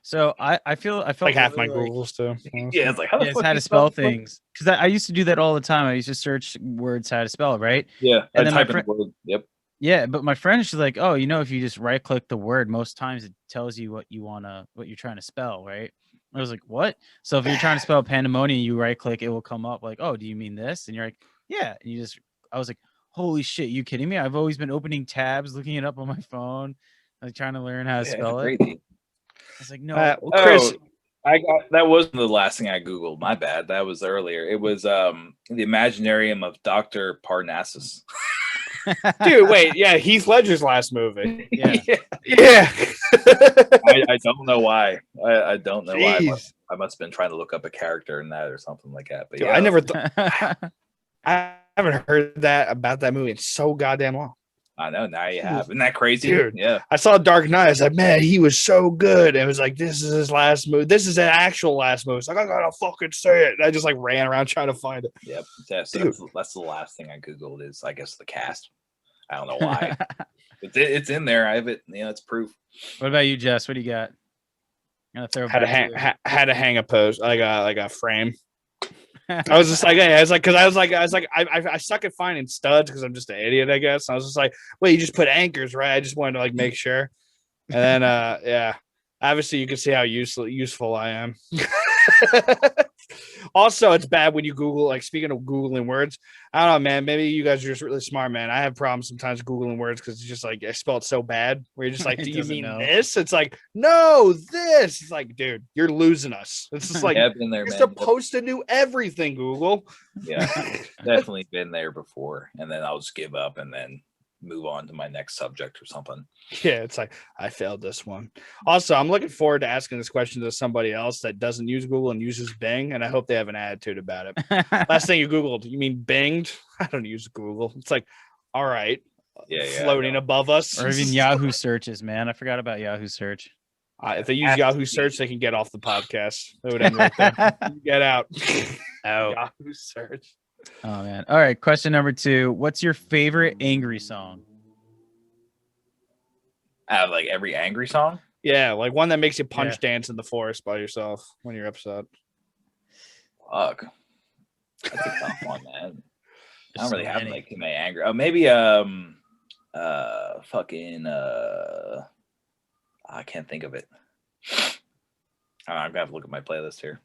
So I felt like half my Googles too. Yeah, it's like how to spell things, because I used to do that all the time. I used to search words how to spell it, right? Yeah, and then type in the word. Yep. Yeah, but my friend, she's like, oh, you know, if you just right click the word, most times it tells you what you're trying to spell, right? I was like, what? So if you're trying to spell pandemonium, you right click, it will come up like, oh, do you mean this? And you're like, yeah. And I was like, holy shit, you kidding me? I've always been opening tabs, looking it up on my phone, like trying to learn how to spell it. Crazy. I was like, no, Chris. That wasn't the last thing I Googled. My bad. That was earlier. It was the Imaginarium of Dr. Parnassus. Dude, wait, yeah, Heath Ledger's last movie. Yeah. I don't know why. I don't know why. I must have been trying to look up a character in that or something like that. But dude, I never thought. I haven't heard that about that movie in so goddamn long. I know, now you have. Isn't that crazy? Dude, yeah. I saw Dark Knight. I was like, man, he was so good. And it was like, this is his last movie. This is an actual last movie. It's like, I gotta fucking say it. And I just like ran around trying to find it. Yep. Yeah, so that's the last thing I Googled is, I guess, the cast. I don't know why. It's in there. I have it. You know, it's proof. What about you, Jess? What do you got? I'm gonna throw had to hang a post. I got like a frame. I was just like, hey, I suck at finding studs because I'm just an idiot, I guess. I was just like, wait, you just put anchors, right? I just wanted to like make sure. And then, yeah, obviously you can see how useful I am. Also, it's bad when you Google, like speaking of Googling words, I don't know, man, maybe you guys are just really smart, man. I have problems sometimes Googling words because it's just like, I spell it so bad where you're just like, do you mean this? It's like, no, this. It's like, dude, you're losing us. It's just like, been there, you're man. supposed to do everything, Google. Yeah, definitely been there before. And then I'll just give up and then move on to my next subject or something. Yeah, it's like I failed this one. Also, I'm looking forward to asking this question to somebody else that doesn't use Google and uses Bing, and I hope they have an attitude about it. Last thing you Googled, you mean Binged? I don't use Google. It's like, all right, floating above us, or even Yahoo searches. Man, I forgot about Yahoo search. If they use Yahoo search, they can get off the podcast. They would end right there. Get out. Yahoo search. Oh man. All right. Question number 2. What's your favorite angry song? Out of like every angry song? Yeah, like one that makes you punch dance in the forest by yourself when you're upset. Fuck. That's a tough one, man. I don't really have like too many angry. Oh, maybe fucking I can't think of it. I'm gonna have to look at my playlist here.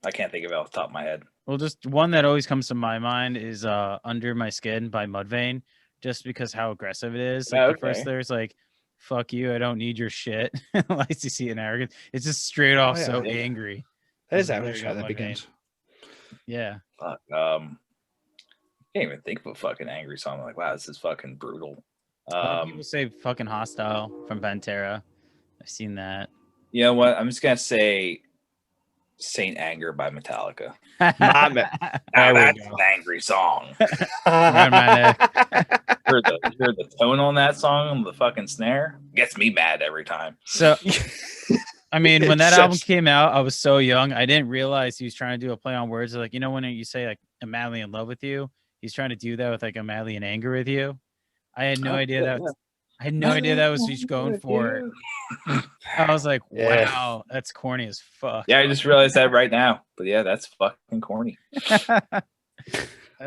I can't think of it off the top of my head. Well, just one that always comes to my mind is Under My Skin by Mudvayne, just because how aggressive it is. Like the first there's like, fuck you, I don't need your shit. Likes to see an arrogant. It's just straight off angry. That is actually how that begins. Yeah. Fuck. Can't even think of a fucking angry song. I'm like, wow, this is fucking brutal. People say fucking Hostile from Pantera. I've seen that. You know what? I'm just gonna say Saint Anger by Metallica. Now that's an angry song. Hear the tone on that song, the fucking snare gets me mad every time. So, I mean, when that album came out, I was so young, I didn't realize he was trying to do a play on words. Like, you know, when you say like I'm madly in love with you, he's trying to do that with like I'm madly in anger with you. I had no idea that. I had no idea that was what he's going for. I was like, wow, that's corny as fuck. Yeah, I just realized that right now. But yeah, that's fucking corny. I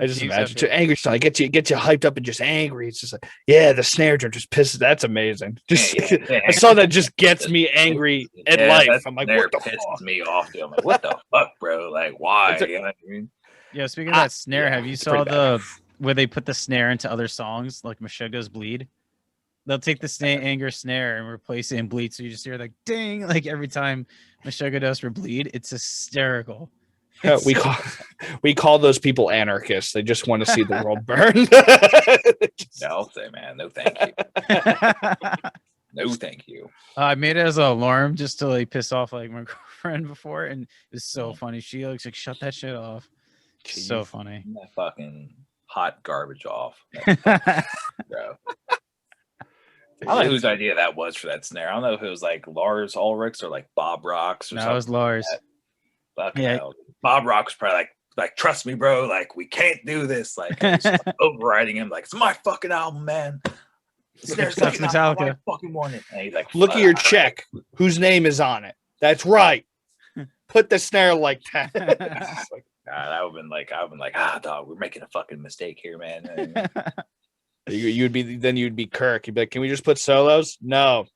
just imagine too angry song. Get you hyped up and just angry. It's just like, yeah, the snare drum just pisses. That's amazing. Just a song that just gets me angry at life. I'm like, what the fuck? Me off, dude. I'm like, what the fuck, bro? Like, why? You know what I mean? Yeah, speaking of that snare, have you saw where they put the snare into other songs like Meshuggah's Bleed? They'll take the anger snare and replace it in Bleed, so you just hear like ding, like every time Meshuggah does for Bleed. It's hysterical. We call those people anarchists. They just want to see the world burn. No, I'll say, man, no thank you. No thank you. I made it as an alarm just to like piss off like my girlfriend before, and it's so funny. She looks like, shut that shit off. Jeez, so funny. That fucking hot garbage off. Bro. I don't know whose idea that was for that snare. I don't know if it was like Lars Ulrichs or like Bob Rocks or something. No, it was Lars. Fucking hell. Bob Rocks probably like trust me, bro. Like we can't do this. Like overriding him. Like it's my fucking album, man. Snare's like Metallica. I fucking want it. And he's like, look at your check. Whose name is on it? That's right. Put the snare like that. Like, God, I would have been like, dog, we're making a fucking mistake here, man. You'd be Kirk. You'd be like, can we just put solos? No.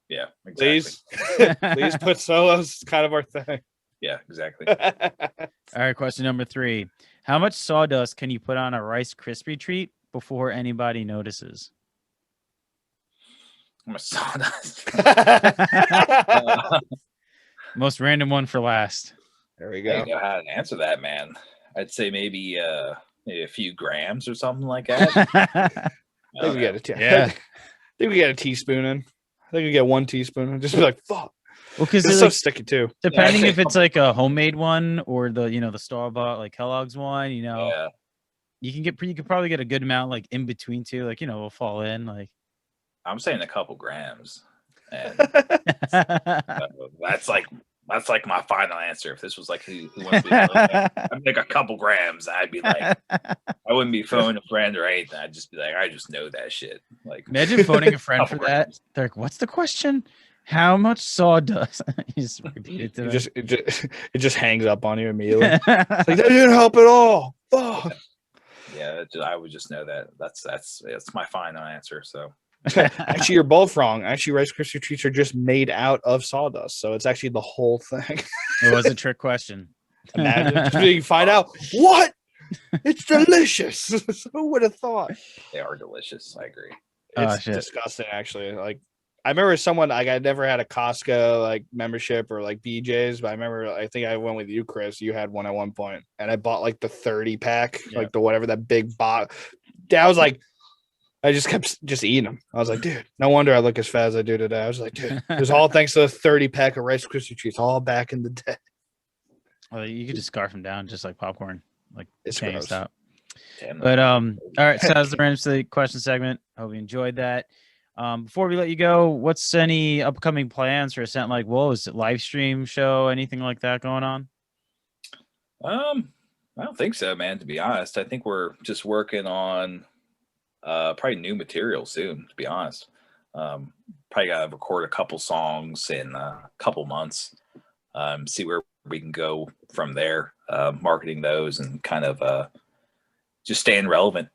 Yeah, exactly. Please put solos. It's kind of our thing. Yeah, exactly. All right, question number 3. How much sawdust can you put on a Rice Krispie treat before anybody notices? How much sawdust? Most random one for last. There we go. I don't know how to answer that, man. I'd say maybe a few grams or something like that. I think we got a teaspoon in. I think we get 1 teaspoon and just be like, fuck. Well, because it's so sticky too. Depending if it's like a homemade one or the the store-bought like Kellogg's one, you could probably get a good amount like in between too, like will fall in like. I'm saying a couple grams, and that's like my final answer. If this was like who wants to be I'd like a couple grams. I'd be like, I wouldn't be phoning a friend or anything. I'd just be like, I just know that shit. Like, imagine phoning a friend for that. They're like, what's the question? How much sawdust? You just repeat it to me. It just hangs up on you immediately. Like, that didn't help at all. Oh. Yeah, I would just know that. That's my final answer. So actually, you're both wrong. Actually, Rice Krispie treats are just made out of sawdust, so it's actually the whole thing. It was a trick question. Imagine you find out what it's delicious. Who would have thought? they are delicious. I agree. It's disgusting, actually. Like, I remember someone, like, I never had a Costco like membership or like BJ's, but I think I went with you, Chris. You had one at one point, and I bought like the 30 pack, like the whatever, that big box. I was like, I just kept eating them. I was like, dude, no wonder I look as fat as I do today. I was like, dude, it was all thanks to the 30 pack of Rice Krispie treats all back in the day. Well, you could just scarf them down just like popcorn, like it's GameStop. But all right, so that was the random silly question segment. Hope you enjoyed that. Before we let you go, what's any upcoming plans for Ascent Like Wolves? Is it live stream show, anything like that going on? I don't think so, man, to be honest. I think we're just working on probably new material soon, to be honest. Probably gotta record a couple songs in a couple months, see where we can go from there, marketing those and kind of just staying relevant.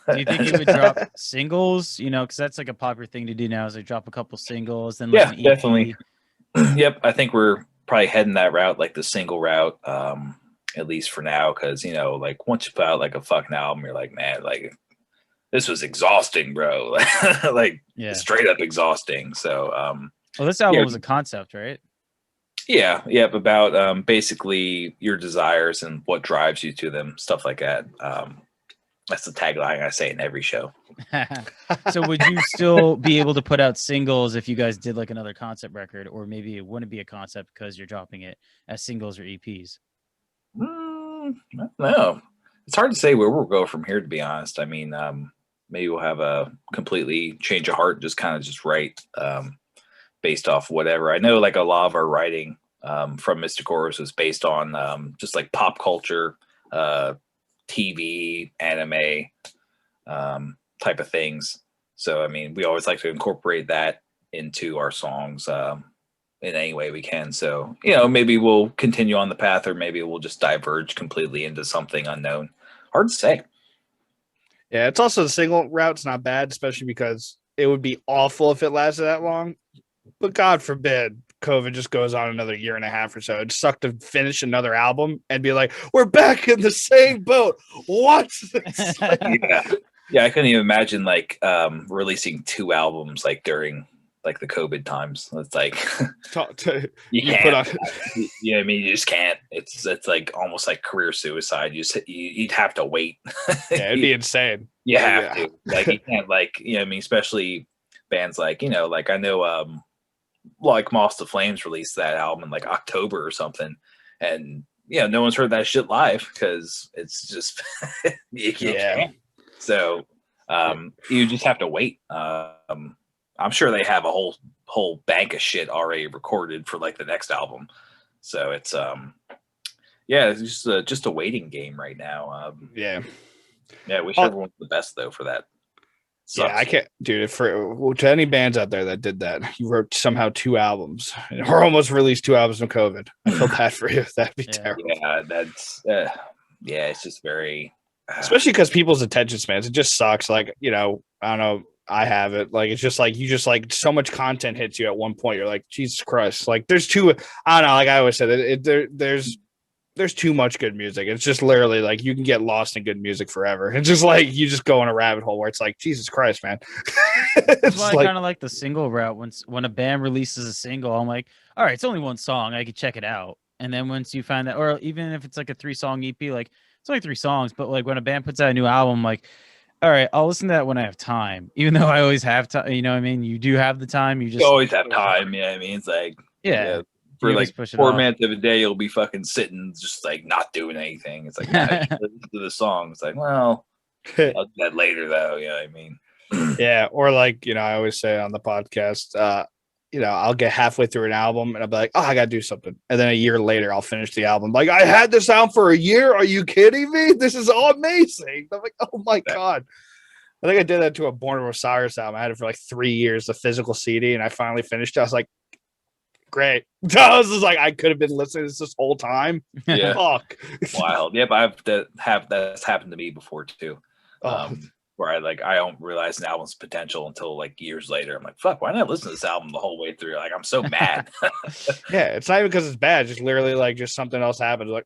Do you think you would drop singles? You know, because that's like a popular thing to do now, is they drop a couple singles. Then yeah, definitely. Yep, I think we're probably heading that route, like the single route, at least for now. Because like once you put out like a fucking album, you're like, man, like this was exhausting, bro. Like straight up exhausting. So, well, this album was a concept, right? Yeah, about basically your desires and what drives you to them, stuff like that. That's the tagline I say in every show. So would you still be able to put out singles if you guys did like another concept record, or maybe it wouldn't be a concept because you're dropping it as singles or EPs? I don't know. It's hard to say where we'll go from here, to be honest. I mean, maybe we'll have a completely change of heart, just kind of just write based off whatever. I know like a lot of our writing from Mystic Horrors was based on just like pop culture, TV, anime type of things. So, I mean, we always like to incorporate that into our songs in any way we can. So, maybe we'll continue on the path, or maybe we'll just diverge completely into something unknown. Hard to say. Yeah, it's also the single route's not bad, especially because it would be awful if it lasted that long. But God forbid COVID just goes on another year and a half or so. It'd suck to finish another album and be like, we're back in the same boat. What's this? Yeah, I couldn't even imagine like releasing 2 albums like during like the COVID times. It's like you can't. I mean, you just can't. It's like almost like career suicide. You'd have to wait. Yeah, it'd be insane. You have to. Like you can't I mean, especially bands like like I know like Moss to Flames released that album in like October or something, and no one's heard that shit live because it's just you can't. So you just have to wait. I'm sure they have a whole bank of shit already recorded for like the next album. So it's it's just a waiting game right now. We wish everyone the best though for that. Sucks. Yeah, I can't, dude. To any bands out there that did that, you wrote somehow 2 albums or almost released 2 albums in COVID. I feel bad for you. That'd be terrible. Yeah, that's it's just very, especially because people's attention spans. It just sucks. Like I don't know. I have it. Like it's just like you just like so much content hits you at one point. You're like, Jesus Christ. Like there's too. I don't know. Like I always said, there's too much good music. It's just literally like you can get lost in good music forever. It's just like you just go in a rabbit hole where it's like, Jesus Christ, man. That's why I kind of like the single route. When a band releases a single, I'm like, all right, it's only one song. I could check it out. And then once you find that, or even if it's like a 3-song EP, like it's only 3 songs, but like when a band puts out a new album, like, all right, I'll listen to that when I have time. Even though I always have time, you know what I mean? You do have the time. You always have time. Yeah, I mean, it's like, for like 4 minutes of a day, you'll be fucking sitting, just like not doing anything. It's like, listen to the song. It's like, well, I'll do that later, though. You know what I mean? Yeah. Or like, I always say on the podcast, I'll get halfway through an album and I'll be like, oh, I got to do something. And then a year later, I'll finish the album. Like, I had this out for a year. Are you kidding me? This is all amazing. I'm like, oh my God. I think I did that to a Born of Osiris album. I had it for like 3 years, the physical CD, and I finally finished it. I was like, great. I was just like, I could have been listening to this whole time. Yeah. Fuck. Wild. Yeah, but that's happened to me before too. Oh. Where I don't realize an album's potential until like years later. I'm like, fuck, why not listen to this album the whole way through? Like, I'm so mad. Yeah, it's not even because it's bad. Just literally like just something else happens. Like,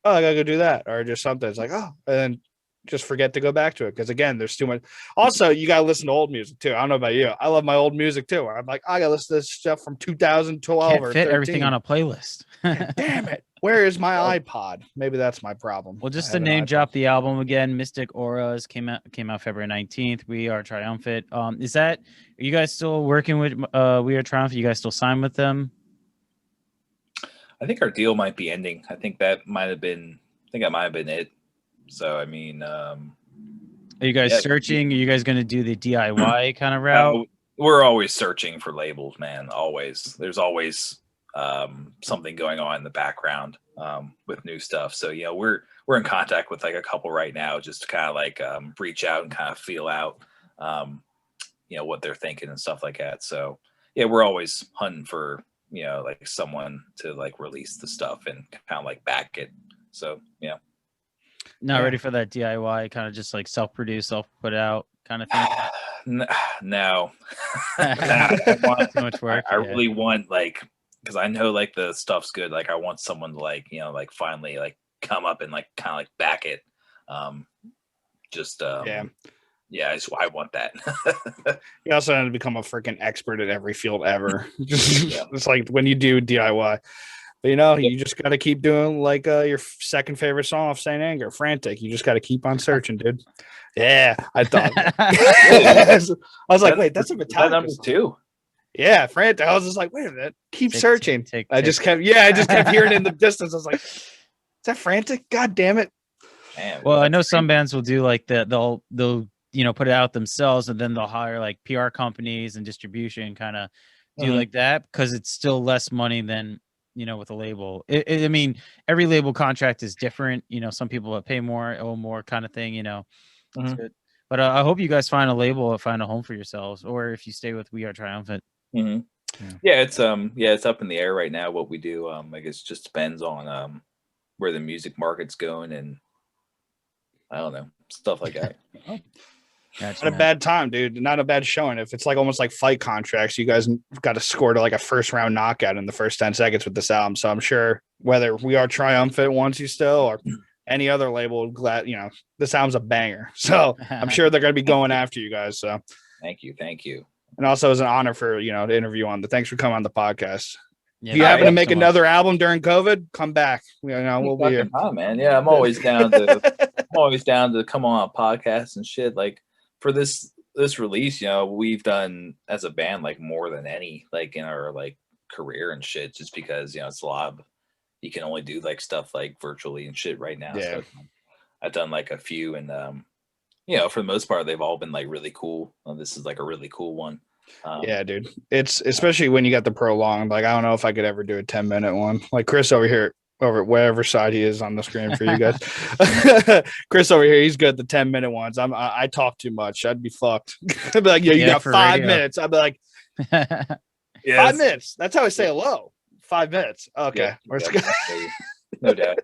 oh, I gotta go do that, or just something. It's like, oh, and then just forget to go back to it because again, there's too much. Also, you gotta listen to old music too. I don't know about you. I love my old music too. I'm like, I gotta listen to this stuff from 2012 Can't or fit 13. everything on a playlist. Damn it! Where is my iPod? Maybe that's my problem. Well, just I to have an name iPod. drop the album again, Mystic Auras came out February 19th. We Are Triumphant. Are you guys still working with We Are Triumphant? You guys still signed with them? I think our deal might be ending. I think that might have been it. So I mean, Are you guys searching? Are you guys going to do the DIY kind of route? We're always searching for labels, man. Always. There's always something going on in the background with new stuff. So we're in contact with like a couple right now, just to kind of like reach out and kind of feel out what they're thinking and stuff like that. So yeah, we're always hunting for like someone to like release the stuff and kind of like back it. So yeah. Not ready for that DIY kind of just like self-produce, self-put out kind of thing. No. Too much work. I really want like, because I know like the stuff's good. Like I want someone to like like finally like come up and like kind of like back it. I want that. You also have to become a freaking expert at every field ever. It's like when you do DIY. But you just got to keep doing like your second favorite song off Saint Anger, Frantic. You just got to keep on searching, dude. Yeah, I thought. I was like, wait, that's a Metallica number song. 2. Yeah, Frantic. I was just like, wait a minute. Keep searching. I just kept hearing it in the distance. I was like, is that Frantic? God damn it. Man, well, I know some bands will do like that. They'll put it out themselves, and then they'll hire like PR companies and distribution kind of do like that because it's still less money than with a label. I mean, every label contract is different. Some people pay more, owe more kind of thing. But I hope you guys find a label, find a home for yourselves, or if you stay with We Are Triumphant. Yeah, it's up in the air right now what we do. I guess it just depends on where the music market's going, and I don't know, stuff like that. Not a bad time, dude. Not a bad showing. If it's like almost like fight contracts, you guys got to score to like a first round knockout in the first 10 seconds with this album. So I'm sure whether We Are Triumphant wants you still or any other label, glad this album's a banger. So I'm sure they're going to be going after you guys. So thank you. And also, it was an honor for to interview on the. Thanks for coming on the podcast. Yeah, if you happen to make another album during COVID, come back. We'll be here. Time, man. Yeah, I'm always down to come on a podcast and shit. Like for this release, we've done as a band like more than any like in our like career and shit, just because it's a lot of, you can only do like stuff like virtually and shit right now. Yeah. So I've done like a few, and for the most part they've all been like really cool. This is like a really cool one. Yeah, dude. It's especially when you got the prolonged. Like I don't know if I could ever do a 10-minute one. Like Chris over here, over wherever side he is on the screen for you guys. Chris over here, he's good at the 10-minute ones. I talk too much. I'd be fucked. I'd be like, you got 5 minutes. I'd be like, 5 minutes. That's how I say hello. 5 minutes. Okay. No doubt.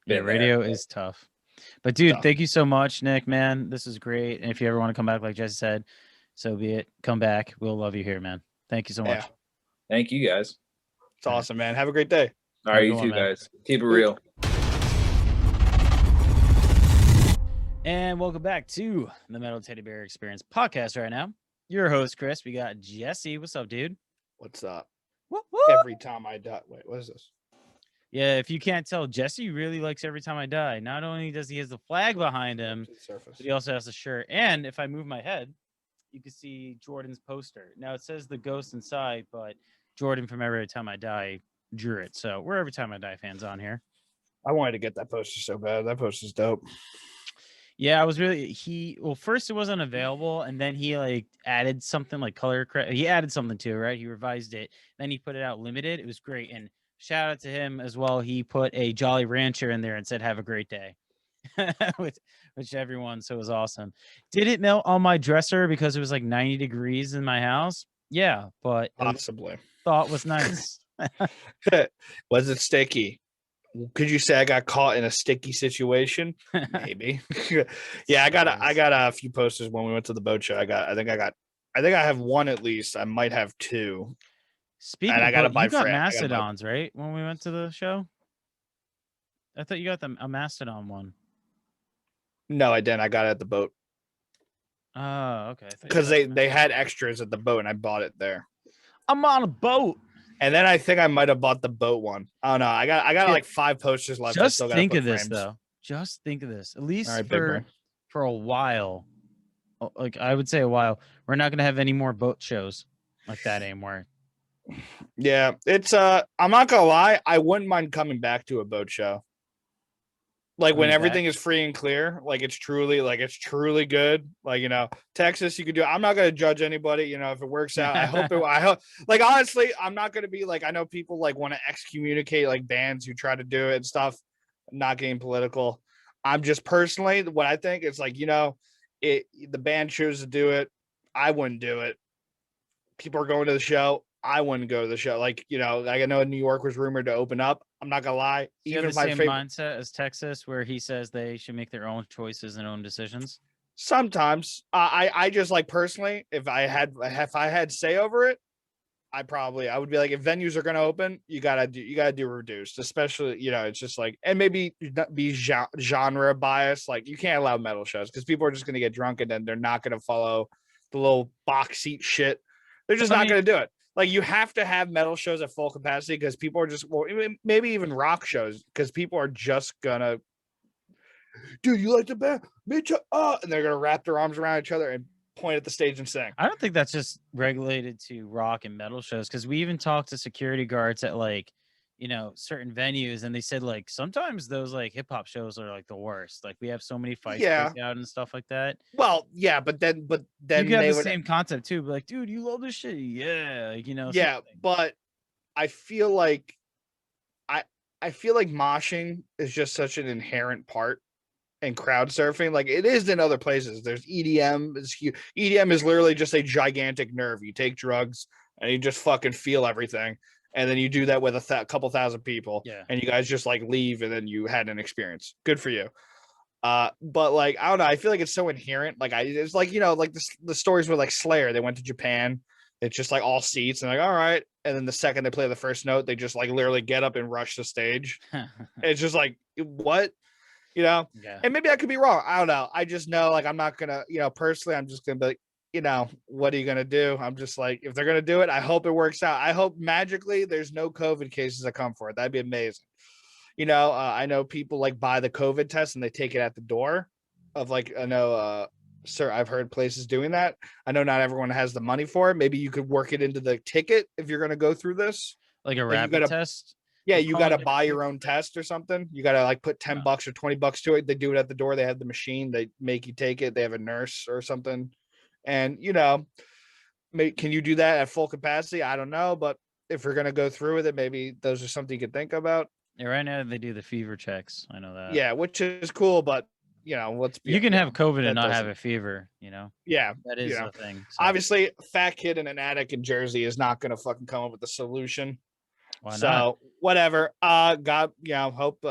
Yeah, radio is tough. But dude, thank you so much, Nick, man. This is great. And if you ever want to come back, like Jesse said, so be it. Come back. We'll love you here, man. Thank you so much. Thank you, guys. It's awesome, man. Have a great day. All right, you too, guys. Keep it real. And welcome back to the Metal Teddy Bear Experience podcast right now. Your host, Chris. We got Jesse. What's up, dude? What's up? Woo-woo! Every time I die. Wait, what is this? Yeah, if you can't tell, Jesse really likes Every Time I Die. Not only does he have the flag behind him, but he also has a shirt. And if I move my head, you can see Jordan's poster. Now it says the ghost inside, but Jordan from Every Time I Die drew it. So we're Every Time I Die fans on here. I wanted to get that poster so bad. That poster's dope. Yeah, I was really first it wasn't available, and then he like added something like color. He added something to it, right? He revised it. Then he put it out limited. It was great. And shout out to him as well. He put a Jolly Rancher in there and said, "Have a great day," which whichever one. So it was awesome. Did it melt on my dresser because it was like 90 degrees in my house? Yeah, but Possibly. thought was nice. Was it sticky? Could you say I got caught in a sticky situation? Maybe. Yeah, I got a few posters when we went to the boat show. I think I have one at least. I might have two. Speaking And I of gotta boat, buy you got Fran- I gotta buy- mastodons, right? When we went to the show, I thought you got a mastodon one. No, I didn't. I got it at the boat Oh, okay. because they had extras at the boat, and I bought it there. I'm on a boat. And then I think I might have bought the boat one. Oh no, I got like 5 posters left. I Just still gotta think put of this frames. though. Just think of this. At least All right, big brain. for a while, like I would say a while, we're not gonna have any more boat shows like that anymore. Yeah, it's I'm not gonna lie, I wouldn't mind coming back to a boat show. Like when Coming everything is free and clear, like it's truly good. Like, you know, Texas, you could do. I'm not gonna judge anybody, you know, if it works out. I hope like honestly, I'm not gonna be like, I know people like want to excommunicate like bands who try to do it and stuff. I'm not getting political. I'm just personally what I think is like, you know, the band chose to do it. I wouldn't do it. People are going to the show. I wouldn't go to the show. Like, you know, like I know New York was rumored to open up. I'm not gonna lie. Do you have the same mindset as Texas, where he says they should make their own choices and own decisions? Sometimes I just like personally, if I had say over it, I would be like, if venues are gonna open, you gotta do reduced, especially, you know, it's just like, and maybe not be genre biased. Like you can't allow metal shows because people are just gonna get drunk and then they're not gonna follow the little box seat shit. They're just not gonna do it. Like you have to have metal shows at full capacity because people are just, well, maybe even rock shows because people are just gonna, dude, you like the band? Me too. And they're gonna wrap their arms around each other and point at the stage and sing. I don't think that's just regulated to rock and metal shows, because we even talked to security guards at like, you know, certain venues, and they said like sometimes those like hip hop shows are like the worst. Like we have so many fights break out and stuff like that. Well, yeah, but then you could have the same concept too. Be like, dude, you love this shit, yeah, like, you know. Yeah, something. but I feel like I feel like moshing is just such an inherent part in crowd surfing. Like it is in other places. There's EDM. EDM is literally just a gigantic nerve. You take drugs and you just fucking feel everything. And then you do that with a couple thousand people, and you guys just like leave, and then you had an experience. Good for you. But like, I don't know. I feel like it's so inherent. Like it's like, you know, like the stories with like Slayer. They went to Japan. It's just like all seats, and like, all right. And then the second they play the first note, they just like literally get up and rush the stage. It's just like, what, you know? Yeah. And maybe I could be wrong. I don't know. I just know, like, I'm not gonna, you know, personally, I'm just gonna be like, you know, what are you going to do? I'm just like, if they're going to do it, I hope it works out. I hope magically there's no COVID cases that come for it. That'd be amazing. You know, I know people like buy the COVID test and they take it at the door of like, I know, sir, I've heard places doing that. I know not everyone has the money for it. Maybe you could work it into the ticket if you're going to go through this. Like a rapid test? Yeah, you got to buy your own test or something. You got to like put $10 or $20 to it. They do it at the door. They have the machine. They make you take it. They have a nurse or something. And, you know, can you do that at full capacity? I don't know. But if we're going to go through with it, maybe those are something you could think about. Yeah, right now they do the fever checks. I know that. Yeah, which is cool. But, you know, you can have COVID and not have a fever, you know? Yeah. That is a thing. So. Obviously, a fat kid in an attic in Jersey is not going to fucking come up with a solution. Why not? So, whatever. God, you know, hope.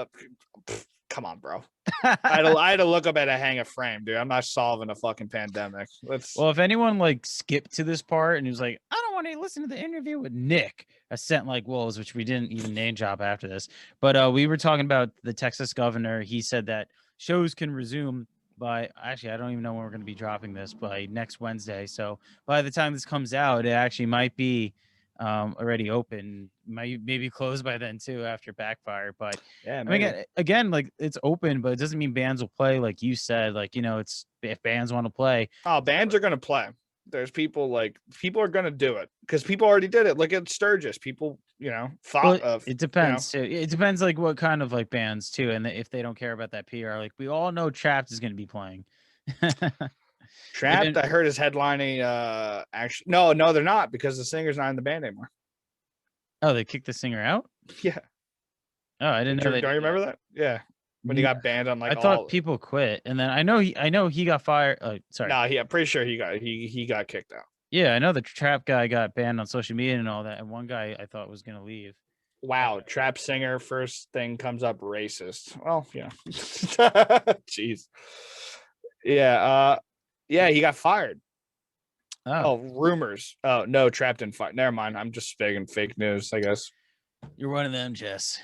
Come on, bro. I had to look up at a hang a frame, dude. I'm not solving a fucking pandemic. Well, if anyone like skipped to this part and was like, I don't want to listen to the interview with Nick, I sent like wolves, which we didn't even name drop after this. But we were talking about the Texas governor. He said that shows can resume by, actually, I don't even know when we're going to be dropping this, by next Wednesday. So by the time this comes out, it actually might be already open, maybe closed by then too after backfire. But yeah, I mean, again, like it's open, but it doesn't mean bands will play. Like you said, like, you know, it's if bands want to play. Oh, bands are going to play. There's people are going to do it because people already did it. Look at Sturgis. People, you know, thought of. It depends too. It depends like what kind of like bands too, and if they don't care about that PR. Like we all know Trapped is going to be playing. Trapped, I heard, is headlining. Actually, no, they're not, because the singer's not in the band anymore. Oh, they kicked the singer out? Yeah. Oh, I didn't know. Don't you remember that? Yeah. when he got banned on like I thought people quit, and then I know he got fired. Sorry. Nah, I'm pretty sure he got kicked out. Yeah, I know the trap guy got banned on social media and all that, and one guy I thought was gonna leave. Wow, trap singer first thing comes up racist. Well, yeah. Jeez. Yeah, yeah, he got fired. Oh, rumors. Oh, no, trapped in fire. Never mind. I'm just speaking fake news, I guess. You're one of them, Jess.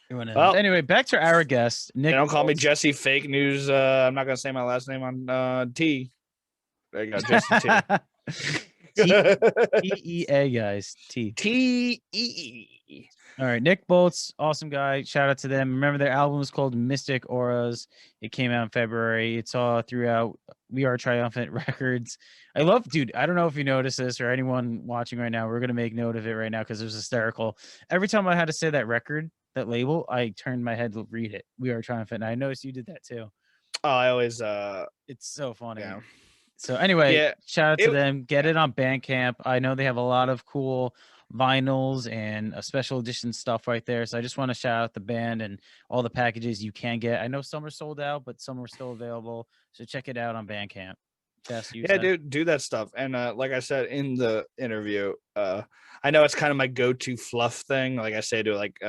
You're one of them. Well, anyway, back to our guest, Nick. Don't call me Jesse Fake News. I'm not gonna say my last name on T. There you go, Jesse T. T-E-A, guys. T-E-E. All right, Nick Boltz, awesome guy. Shout out to them. Remember, their album was called Mystic Auras. It came out in February. It's all throughout We Are Triumphant Records. I love, dude, I don't know if you noticed this or anyone watching right now. We're going to make note of it right now because it was hysterical. Every time I had to say that record, that label, I turned my head to read it. We Are Triumphant. And I noticed you did that too. Oh, I always it's so funny. Yeah. So anyway, shout out to them. Get it on Bandcamp. I know they have a lot of cool vinyls and a special edition stuff right there. So I just want to shout out the band and all the packages you can get. I know some are sold out, but some are still available. So check it out on Bandcamp. Dude, do that stuff. And like I said in the interview, I know it's kind of my go-to fluff thing. Like I say to like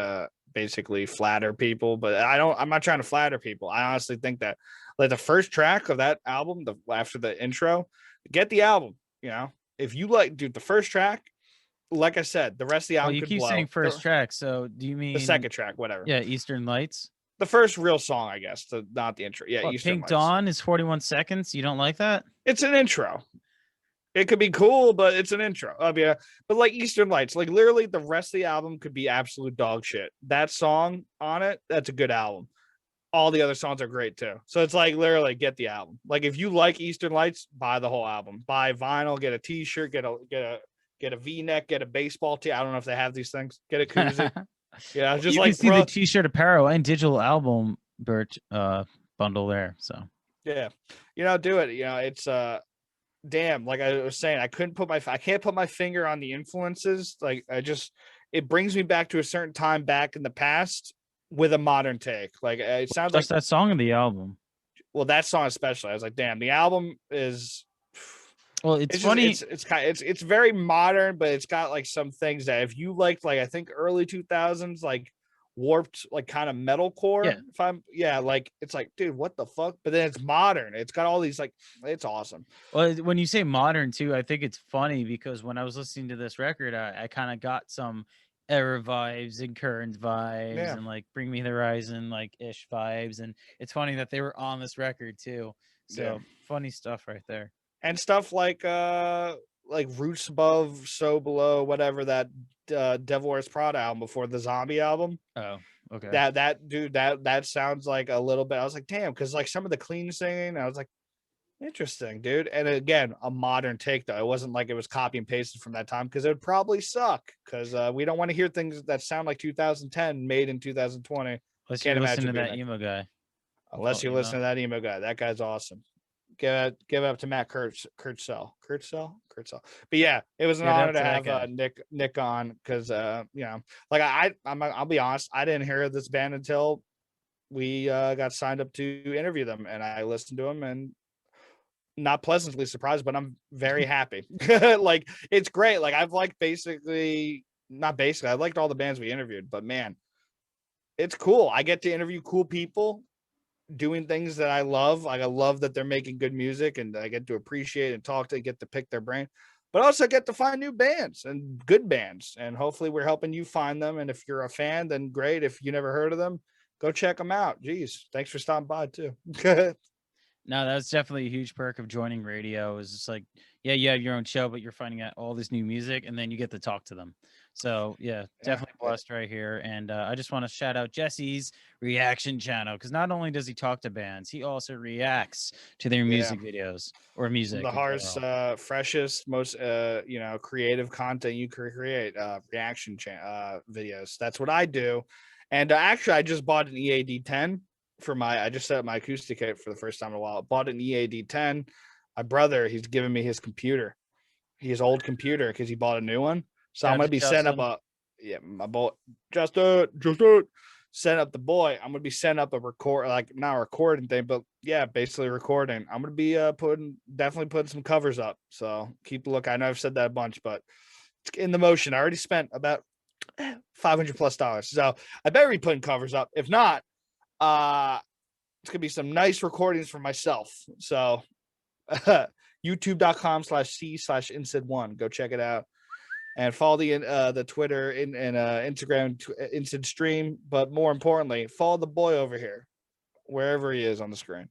basically flatter people, but I'm not trying to flatter people. I honestly think that like the first track of that album, after the intro, get the album. You know, if you like, dude, the first track, like I said, the rest of the album. You keep saying first track, so do you mean the second track? Whatever. Yeah, Eastern Lights. The first real song, I guess, not the intro. Yeah, Eastern Pink Lights. Dawn is 41 seconds. You don't like that? It's an intro. It could be cool, but it's an intro. Yeah, but like Eastern Lights, like literally the rest of the album could be absolute dog shit. That song on it, that's a good album. All the other songs are great too. So it's like literally get the album. Like if you like Eastern Lights, buy the whole album. Buy vinyl, get a T-shirt, get a V-neck, get a baseball tee. I don't know if they have these things. Get a koozie. Yeah, just you like can see the T-shirt apparel and digital album bundle there. So yeah, do it. It's damn. Like I was saying, I can't put my finger on the influences. Like it brings me back to a certain time back in the past with a modern take. Like it sounds like that song of the album. Well, that song especially, I was like, damn, the album is. Well, it's funny. It's very modern, but it's got like some things that if you liked, like I think early 2000s, like warped, like kind of metalcore. Yeah. Like it's like, dude, what the fuck? But then it's modern. It's got all these like, it's awesome. Well, when you say modern too, I think it's funny because when I was listening to this record, I kind of got some Era vibes and Current vibes and like Bring Me the Horizon like ish vibes, and it's funny that they were on this record too. So funny stuff right there. And stuff like Roots Above, So Below, whatever, that Devil Wears Prada album before the Zombie album. Oh, okay. That sounds like a little bit. I was like, damn, because like some of the clean singing, I was like, interesting, dude. And again, a modern take though. It wasn't like it was copy and pasted from that time because it would probably suck. Because we don't want to hear things that sound like 2010 made in 2020. Unless you listen to that emo guy. Unless you listen to that emo guy, that guy's awesome. Give it up to Matt Kurtzel. But yeah, it was an honor to have Nick on because like I'll be honest, I didn't hear this band until we got signed up to interview them, and I listened to them and not pleasantly surprised, but I'm very happy. Like it's great. Like I've liked I liked all the bands we interviewed, but man, it's cool. I get to interview cool people doing things that I love. Like I love that they're making good music, and I get to appreciate and talk to, get to pick their brain, but also get to find new bands and good bands. And hopefully we're helping you find them. And if you're a fan, then great. If you never heard of them, go check them out. Jeez, thanks for stopping by too. No, that's definitely a huge perk of joining radio. Is just like, yeah, you have your own show, but you're finding out all this new music, and then you get to talk to them. So yeah, definitely blessed right here. And I just want to shout out Jesse's reaction channel, because not only does he talk to bands, he also reacts to their music videos or music. The hardest, freshest, most creative content you could create, reaction videos. That's what I do. And actually, I just bought an EAD10 I just set up my acoustic kit for the first time in a while. I bought an EAD10. My brother, he's giving me his computer, his old computer, because he bought a new one. So I'm gonna be setting up my boy, just it. setting up the boy, I'm gonna be setting up a not a recording thing, but yeah, basically recording. I'm gonna be definitely putting some covers up. So keep a look. I know I've said that a bunch, but it's in the motion. I already spent about $500+. So I better be putting covers up. If not, it's gonna be some nice recordings for myself. So youtube.com/c/Insid1. Go check it out. And follow the Twitter and Instagram Insid stream. But more importantly, follow the boy over here, wherever he is on the screen.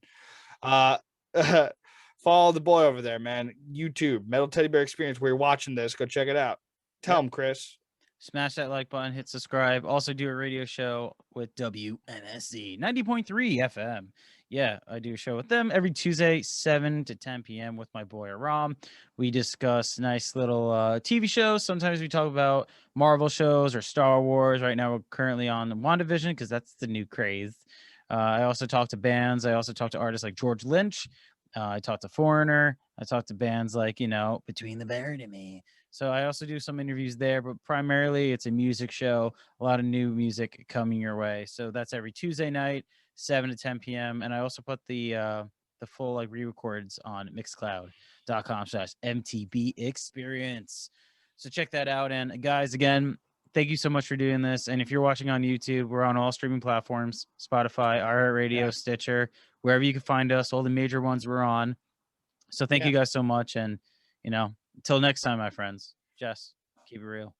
Follow the boy over there, man. YouTube, Metal Teddy Bear Experience. Where you're watching this, go check it out. Tell him, Chris. Smash that like button, hit subscribe. Also do a radio show with WNSC 90.3 FM. Yeah, I do a show with them every Tuesday, 7 to 10 p.m. with my boy Aram. We discuss nice little TV shows. Sometimes we talk about Marvel shows or Star Wars. Right now we're currently on WandaVision because that's the new craze. I also talk to bands. I also talk to artists like George Lynch. I talk to Foreigner. I talk to bands like, Between the Bird and Me. So I also do some interviews there, but primarily it's a music show. A lot of new music coming your way. So that's every Tuesday night, 7 to 10 p.m. And I also put the full re-records on mixcloud.com/MTB experience. So check that out. And guys, again, thank you so much for doing this. And if you're watching on YouTube, we're on all streaming platforms, Spotify, iHeartRadio, Stitcher, wherever you can find us, all the major ones we're on. So thank you guys so much. And, until next time, my friends, Jess, keep it real.